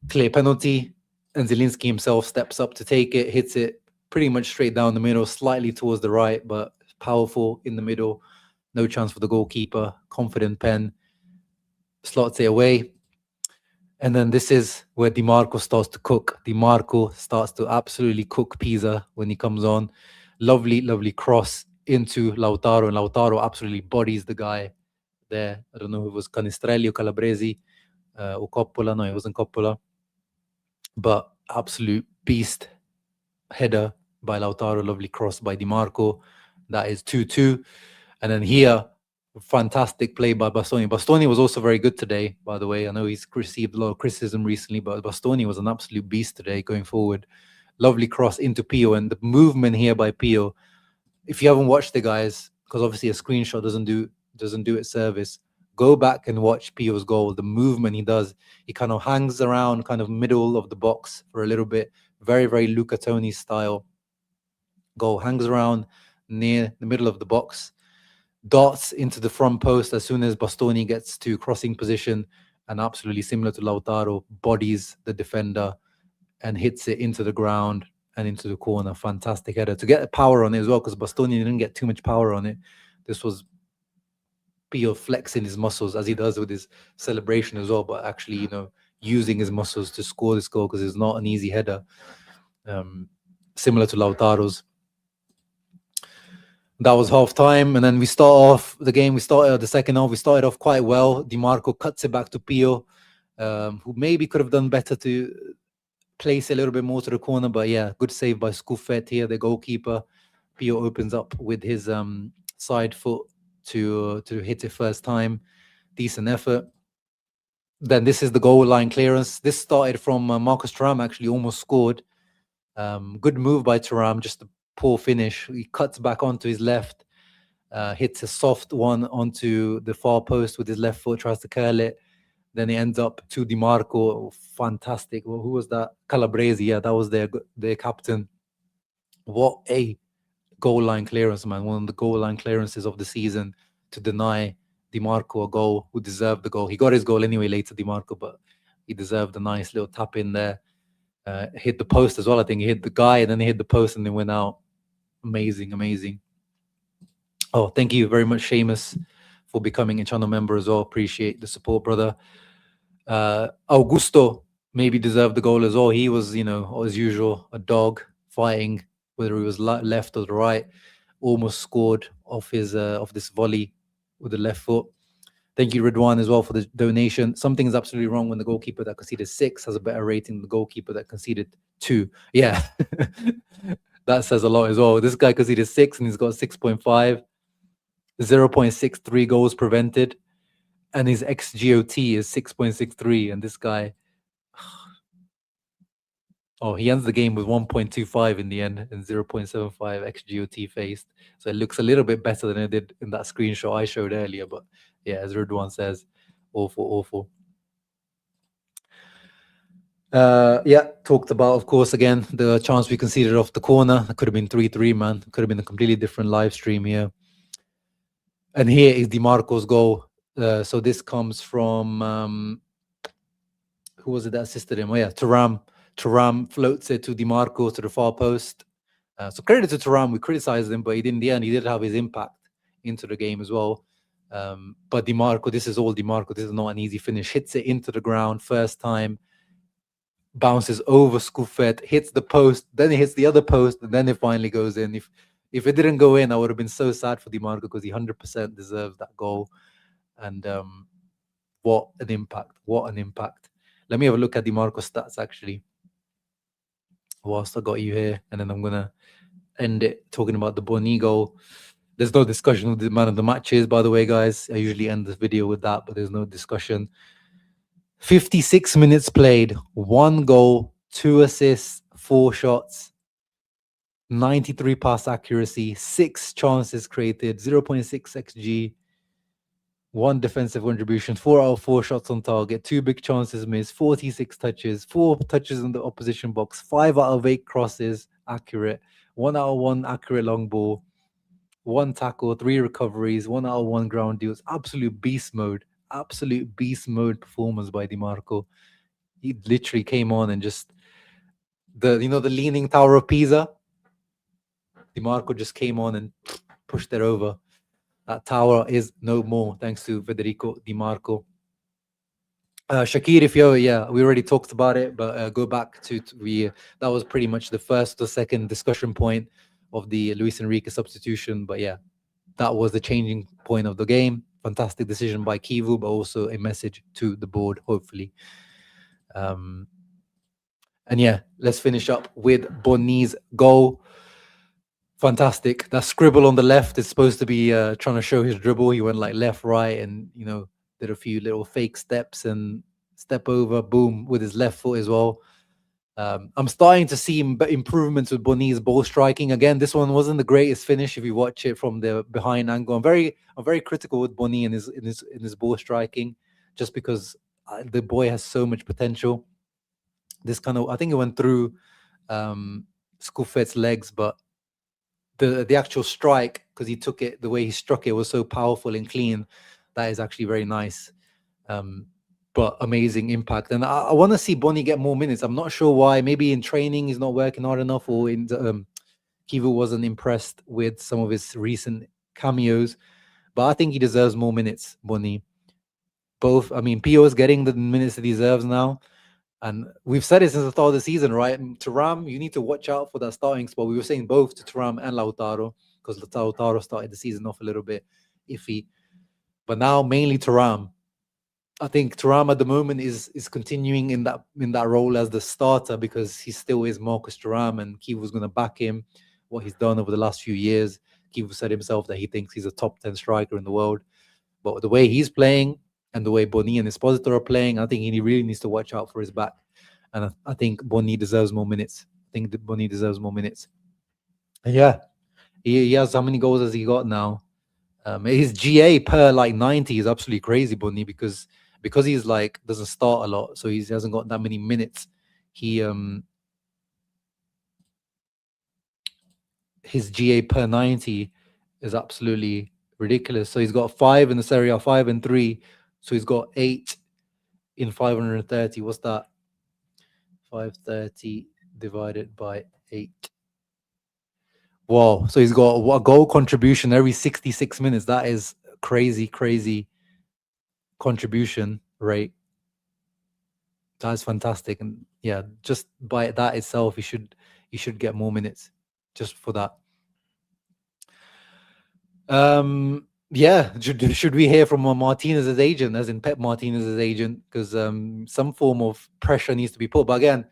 clear penalty. And Zielinski himself steps up to take it, hits it pretty much straight down the middle, slightly towards the right, but powerful in the middle. No chance for the goalkeeper. Confident pen. Slots it away. And then this is where DIMARCO starts to cook. DIMARCO starts to absolutely cook Pisa when he comes on. Lovely, lovely cross into Lautaro. And Lautaro absolutely bodies the guy there. I don't know if it was Canestrelli or Calabresi or Coppola. No, it wasn't Coppola. But absolute beast header by Lautaro. Lovely cross by DIMARCO. That is 2-2. And then here, fantastic play by Bastoni. Bastoni was also very good today, by the way. I know he's received a lot of criticism recently, but Bastoni was an absolute beast today going forward. Lovely cross into Pio, and the movement here by Pio. If you haven't watched it, guys, because obviously a screenshot doesn't do it service, go back and watch Pio's goal. The movement he does, he kind of hangs around kind of middle of the box for a little bit. Very, very Luca Toni style goal. Hangs around near the middle of the box. Darts into the front post as soon as Bastoni gets to crossing position, and absolutely similar to Lautaro, bodies the defender and hits it into the ground and into the corner. Fantastic header. To get power on it as well, because Bastoni didn't get too much power on it. This was Pio flexing his muscles as he does with his celebration as well, but actually, using his muscles to score this goal, because it's not an easy header. Similar to Lautaro's. That was half time, and then we start off the game. The second half. We started off quite well. DIMARCO cuts it back to Pio, who maybe could have done better to place a little bit more to the corner. But good save by Scuffet here, the goalkeeper. Pio opens up with his side foot to hit it first time. Decent effort. Then this is the goal line clearance. This started from Marcus Thuram, actually almost scored. Good move by Thuram, just a poor finish. He cuts back onto his left, hits a soft one onto the far post with his left foot, tries to curl it. Then it ends up to DiMarco. Fantastic. Well, who was that? Calabresi. Yeah, that was their captain. What a goal line clearance, man. One of the goal line clearances of the season to deny DiMarco a goal, who deserved the goal. He got his goal anyway later, DiMarco, but he deserved a nice little tap in there. Hit the post as well. I think he hit the guy and then he hit the post and they went out. Amazing, amazing. Oh, thank you very much, Seamus, for becoming a channel member as well. Appreciate the support, brother. Augusto maybe deserved the goal as well. He was, as usual, a dog fighting, whether he was left or the right. Almost scored off his off this volley with the left foot. Thank you, Ridwan, as well, for the donation. Something is absolutely wrong when the goalkeeper that conceded 6 has a better rating than the goalkeeper that conceded 2. Yeah, that says a lot as well. This guy conceded 6 and he's got 6.5, 0.63 goals prevented, and his XGOT is 6.63. And this guy, he ends the game with 1.25 in the end and 0.75 XGOT faced. So it looks a little bit better than it did in that screenshot I showed earlier. But yeah, as Ridwan says, awful. Talked about, of course, again, the chance we conceded off the corner. It could have been 3-3, man. It could have been a completely different live stream here. And here is DiMarco's goal. So this comes from, who was it that assisted him? Oh, yeah, Thuram. Thuram floats it to DiMarco to the far post. So credit to Thuram. We criticized him, but in the end, he did have his impact into the game as well. But DiMarco, this is all DiMarco. This is not an easy finish. Hits it into the ground first time. Bounces over Scuffet, hits the post, then it hits the other post, and then it finally goes in. If it didn't go in, I would have been so sad for DiMarco because he 100% deserves that goal. And what an impact. What an impact. Let me have a look at DiMarco's stats, actually, whilst I got you here. And then I'm going to end it talking about the Boni goal. There's no discussion with the man of the match is, by the way, guys. I usually end this video with that, but there's no discussion. 56 minutes played, 1 goal, 2 assists, 4 shots, 93 pass accuracy, 6 chances created, 0.6 xg, 1 defensive contribution, 4 out of 4 shots on target, 2 big chances missed, 46 touches, 4 touches in the opposition box, 5 out of 8 crosses accurate, 1 out of 1 accurate long ball, 1 tackle, 3 recoveries, 1 out of 1 ground deals. Absolute beast mode performance by DiMarco. He literally came on and just the leaning tower of Pisa. DiMarco just came on and pushed it over. That tower is no more, thanks to Federico DiMarco. Shaqiri Fio, we already talked about it, but go back to that was pretty much the first or second discussion point of the Luis Enrique substitution. But yeah, that was the changing point of the game. Fantastic decision by Kivu, but also a message to the board, hopefully. And yeah, let's finish up with Boni's goal. Fantastic. That scribble on the left is supposed to be trying to show his dribble. He went like left, right, and did a few little fake steps and step over, boom, with his left foot as well. I'm starting to see improvements with Boni's ball striking. Again, this one wasn't the greatest finish if you watch it from the behind angle. I'm very critical with Boni in his ball striking, just because the boy has so much potential. This I think it went through Scuffet's legs, but the actual strike, because he took it, the way he struck it was so powerful and clean. That is actually very nice. But amazing impact. And I want to see Boni get more minutes. I'm not sure why. Maybe in training he's not working hard enough, or in Kivu wasn't impressed with some of his recent cameos. But I think he deserves more minutes, Boni. Pio is getting the minutes that he deserves now. And we've said it since the start of the season, right? And Thuram, you need to watch out for that starting spot. We were saying both to Thuram and Lautaro, because Lautaro started the season off a little bit iffy. But now mainly Thuram. I think Thuram at the moment is continuing in that role as the starter, because he still is Marcus Thuram, and Kivu's going to back him. What he's done over the last few years, Kivu said himself that he thinks he's a top 10 striker in the world. But the way he's playing and the way Boni and Esposito are playing, I think he really needs to watch out for his back. And I think Boni deserves more minutes. And yeah, he has, how many goals has he got now? His GA per like 90 is absolutely crazy, Bunny, because he's like doesn't start a lot, so he hasn't got that many minutes. His GA per 90 is absolutely ridiculous. So he's got 5 in the Serie A, 5 and 3. So he's got 8 in 530. What's that? 530 divided by 8. Wow. So he's got a goal contribution every 66 minutes. That is crazy, crazy contribution rate. That's fantastic. And yeah, just by that itself, he should get more minutes just for that. Yeah, should we hear from Martinez's agent, as in Pep Martinez's agent, because some form of pressure needs to be put. But again,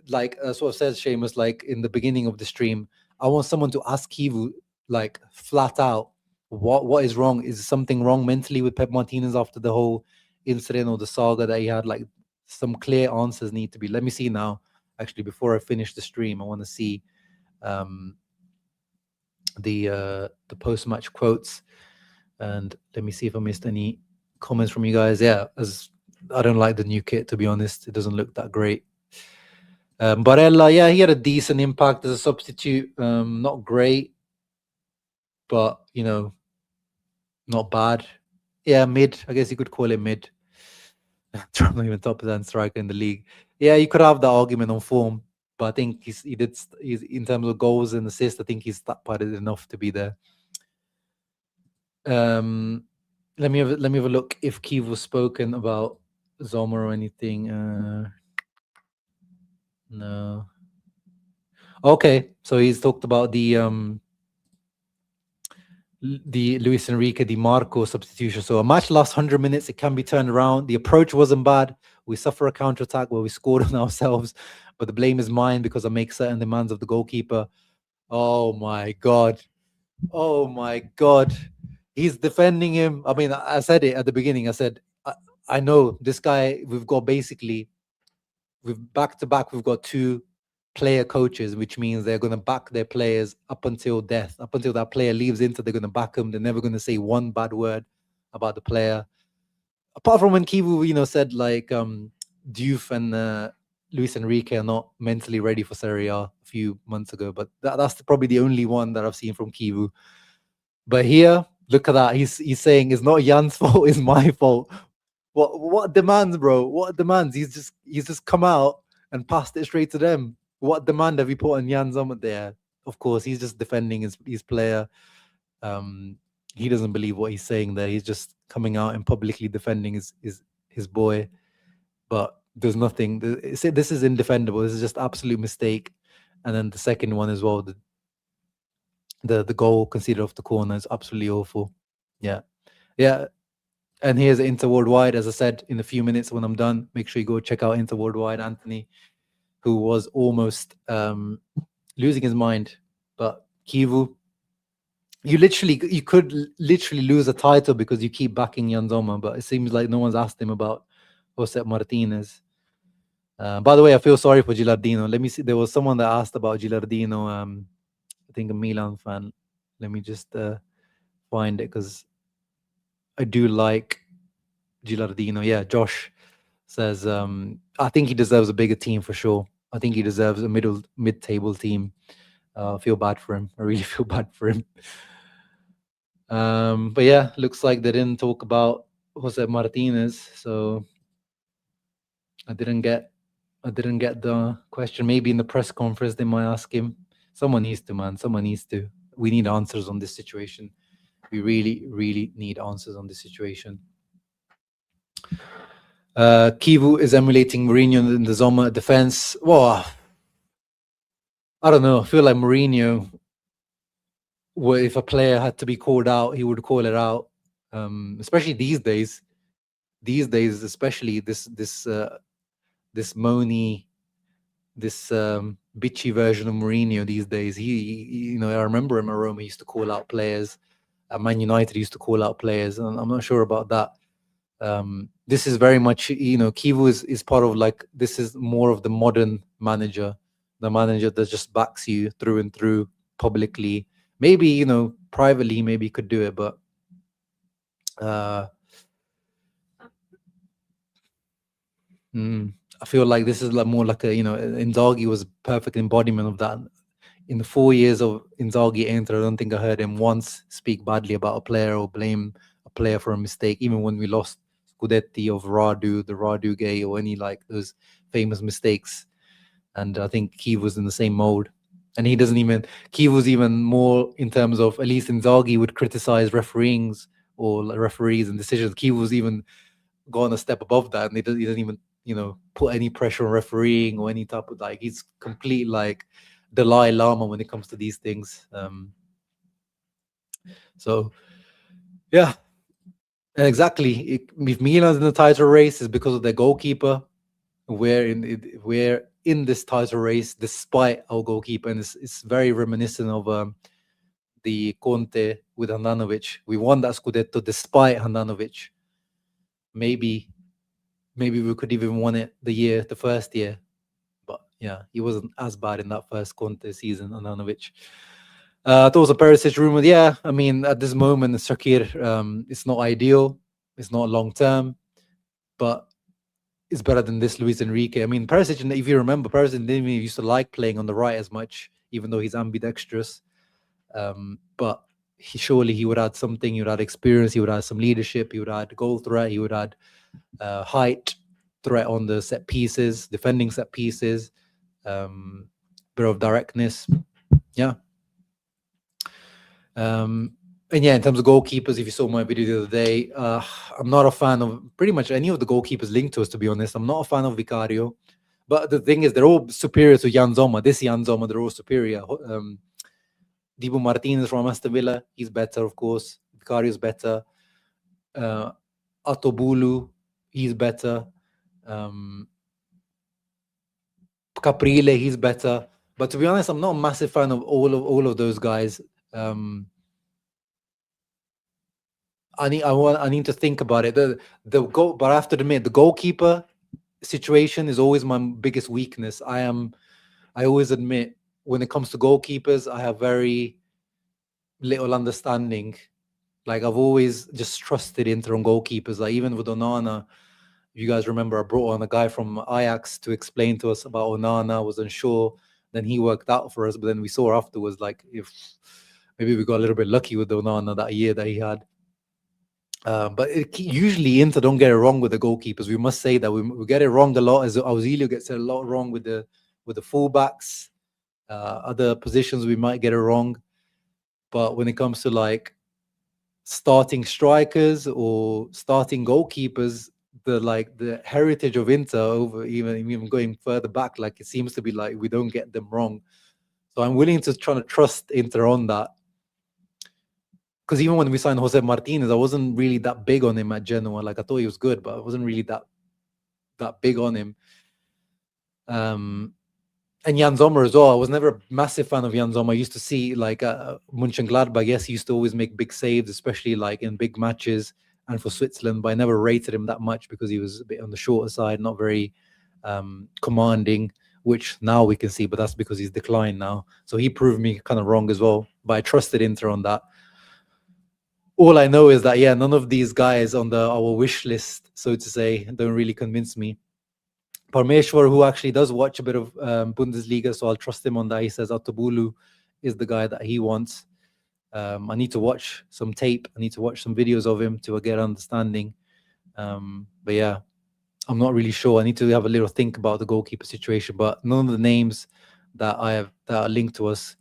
like sort of says Seamus, like in the beginning of the stream, I want someone to ask Kivu like flat out what is wrong. Is something wrong mentally with Pep Martinez after the whole incident or the saga that he had? Like some clear answers need to be. Let me see now. Actually, before I finish the stream, I want to see the post-match quotes, and let me see if I missed any comments from you guys. Yeah, as I don't like the new kit, to be honest. It doesn't look that great. Barella, yeah, he had a decent impact as a substitute. Not great, but not bad. Yeah, mid. I guess you could call it mid. Not even top 10 striker in the league. Yeah, you could have that argument on form, but I think he's in terms of goals and assists, I think he's that part enough to be there. Let me have a look if Kiev was spoken about Sommer or anything. No. Okay, so he's talked about the Luis Enrique DiMarco substitution. So a match lasts 100 minutes. It can be turned around. The approach wasn't bad. We suffer a counterattack where we scored on ourselves, but the blame is mine because I make certain demands of the goalkeeper. Oh my God. Oh my God. He's defending him. I mean, I said it at the beginning. I said, I know this guy, we've back to back, we've got 2 player coaches, which means they're going to back their players up until death. Up until that player leaves Inter, they're going to back them. They're never going to say one bad word about the player. Apart from when Kivu, said like Diouf and Luis Enrique are not mentally ready for Serie A a few months ago. But that's probably the only one that I've seen from Kivu. But here, look at that. He's saying it's not Yann's fault, it's my fault. What demands, bro? What demands? He's just come out and passed it straight to them. What demand have you put on Yann Sommer there? Of course, he's just defending his player. He doesn't believe what he's saying there. He's just coming out and publicly defending his boy. But there's nothing. This is indefendable. This is just absolute mistake. And then the second one as well, the goal conceded off the corner is absolutely awful. Yeah. And here's Inter Worldwide. As I said, in a few minutes when I'm done, make sure you go check out Inter Worldwide. Anthony, who was almost losing his mind. But Kivu, you could literally lose a title because you keep backing Yann Sommer, but it seems like no one's asked him about Josep Martinez. By the way, I feel sorry for Gilardino. Let me see. There was someone that asked about Gilardino. I think a Milan fan. Let me just find it because I do like Gilardino. Yeah, Josh says I think he deserves a bigger team for sure. I think he deserves a mid-table team. I feel bad for him. I really feel bad for him. But yeah, looks like they didn't talk about Jose Martinez, so I didn't get the question. Maybe in the press conference they might ask him. Someone needs to, man. Someone needs to. We need answers on this situation. We really, really need answers on this situation. Kivu is emulating Mourinho in the Sommer defense. Well, I don't know. I feel like Mourinho, if a player had to be called out, he would call it out. Especially these days. These days, especially this moany, this bitchy version of Mourinho these days. He I remember him at Roma, he used to call out players. At Man United, he used to call out players. And I'm not sure about that. This is very much, Kivu is part of this is more of the modern manager, the manager that just backs you through and through publicly. Maybe, privately, maybe he could do it, but Uh, I feel like this is like more like a, Inzaghi was a perfect embodiment of that. In the 4 years of Inzaghi Inter, I don't think I heard him once speak badly about a player or blame a player for a mistake, even when we lost Scudetti of Radu, the Radu Gay, or any like those famous mistakes. And I think Kiev was in the same mode. And he doesn't even, Kiev was even more in terms of, at least Inzaghi would criticize referees or referees and decisions. Kiev was even gone a step above that, and he doesn't even put any pressure on refereeing or any type of like, he's complete like Dalai Lama when it comes to these things. So yeah, and exactly, if Milan's in the title race, is because of their goalkeeper. We're in this title race despite our goalkeeper, and it's very reminiscent of the Conte with Handanovic. We won that Scudetto despite Handanovic. Maybe we could even won it the first year. But yeah, he wasn't as bad in that first Conte season, Handanovic. There was a Perisic rumor. Yeah, I mean, at this moment, Shakir, it's not ideal. It's not long term, but it's better than this Luis Enrique. I mean, Perisic, if you remember, Perisic didn't even used to like playing on the right as much, even though he's ambidextrous. But he would add something. He would add experience. He would add some leadership. He would add goal threat. He would add height, threat on the set pieces, defending set pieces, bit of directness. Yeah. And yeah, in terms of goalkeepers, if you saw my video the other day, I'm not a fan of pretty much any of the goalkeepers linked to us, to be honest. I'm not a fan of Vicario. But the thing is, they're all superior to Yann Sommer. This Yann Sommer, they're all superior. Dibu Martinez from Aston Villa, he's better, of course. Vicario's better. Atobulu, he's better. Caprile, he's better. But to be honest, I'm not a massive fan of all of those guys. I need to think about it. But I have to admit, the goalkeeper situation is always my biggest weakness. I always admit, when it comes to goalkeepers, I have very little understanding. Like, I've always just trusted Inter on goalkeepers. Like, even with Onana, if you guys remember, I brought on a guy from Ajax to explain to us about Onana. I was unsure. Then he worked out for us. But then we saw afterwards, like, if maybe we got a little bit lucky with Onana that year that he had. But usually Inter don't get it wrong with the goalkeepers. We must say that we get it wrong a lot. As Auxilio gets it a lot wrong with the fullbacks. Other positions we might get it wrong. But when it comes to like starting strikers or starting goalkeepers, the heritage of Inter over even going further back, like, it seems to be like we don't get them wrong. So I'm willing to try to trust Inter on that. Because even when we signed Jose Martinez, I wasn't really that big on him at Genoa. Like, I thought he was good, but I wasn't really that big on him. And Yann Sommer as well. I was never a massive fan of Yann Sommer. I used to see like Mönchengladbach. Yes, he used to always make big saves, especially like in big matches and for Switzerland. But I never rated him that much because he was a bit on the shorter side, not very commanding, which now we can see. But that's because he's declined now. So he proved me kind of wrong as well. But I trusted Inter on that. All I know is that, yeah, none of these guys on our wish list, so to say, don't really convince me. Parmeshwar, who actually does watch a bit of Bundesliga, so I'll trust him on that. He says Atobulu is the guy that he wants. I need to watch some tape. I need to watch some videos of him to get understanding. But yeah, I'm not really sure. I need to have a little think about the goalkeeper situation. But none of the names that are linked to us,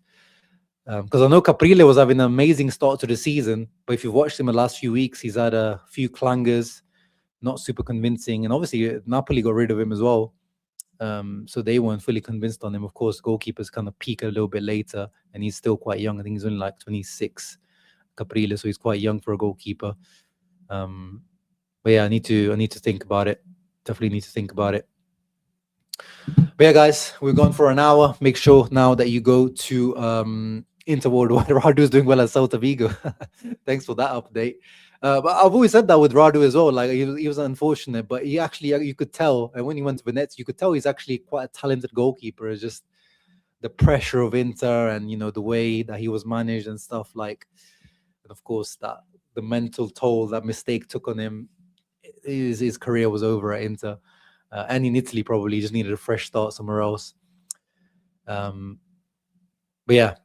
because I know Caprile was having an amazing start to the season, but if you've watched him the last few weeks, he's had a few clangers, not super convincing, and obviously Napoli got rid of him as well. So they weren't fully convinced on him. Of course, goalkeepers kind of peak a little bit later, and he's still quite young. I think he's only like 26, Caprile, so he's quite young for a goalkeeper. But yeah, I need to think about it. Definitely need to think about it. But yeah, guys, we're gone for an hour. Make sure now that you go to Interworld. Radu is doing well at Celta Vigo. Thanks for that update. But I've always said that with Radu as well. Like, he was unfortunate, but he actually, you could tell, and when he went to Venezia, you could tell he's actually quite a talented goalkeeper. It's just the pressure of Inter and the way that he was managed and stuff, like, and of course that the mental toll that mistake took on him, his career was over at Inter. And in Italy, probably just needed a fresh start somewhere else. But yeah,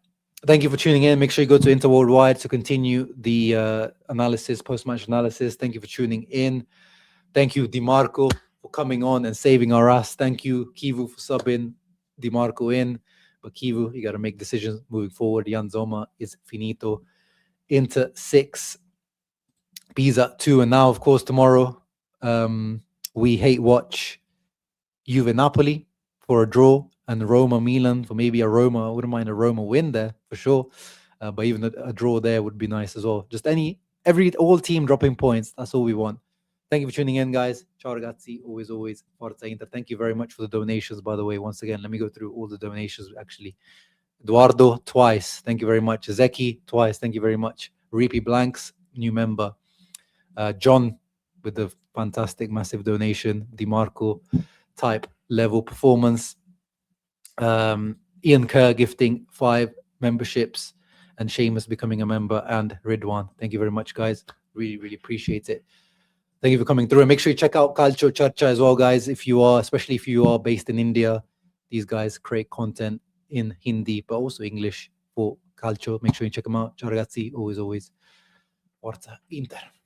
thank you for tuning in. Make sure you go to Inter Worldwide to continue the analysis, post-match analysis. Thank you for tuning in. Thank you, DiMarco, for coming on and saving our ass. Thank you, Kivu, for subbing DiMarco in. But Kivu, you got to make decisions moving forward. Yann Sommer is finito. Inter 6, Pisa 2. And now, of course, tomorrow, we hate watch Juve Napoli for a draw, and Roma Milan for maybe a Roma. I wouldn't mind a Roma win there for sure. But even a draw there would be nice as well. Just all team dropping points. That's all we want. Thank you for tuning in, guys. Ciao ragazzi. Always, Pazza Inter. Thank you very much for the donations, by the way. Once again, let me go through all the donations, actually. Eduardo, twice. Thank you very much. Zeki, twice. Thank you very much. Reapy Blanks, new member. John, with the fantastic, massive donation. DiMarco, type level performance. Ian Kerr gifting 5 memberships, and Seamus becoming a member, and Ridwan. Thank you very much, guys. Really, really appreciate it. Thank you for coming through. And make sure you check out Calcio Charcha as well, guys. Especially if you are based in India, these guys create content in Hindi, but also English for Calcio. Make sure you check them out. Ciao ragazzi. Always, Pazza Inter.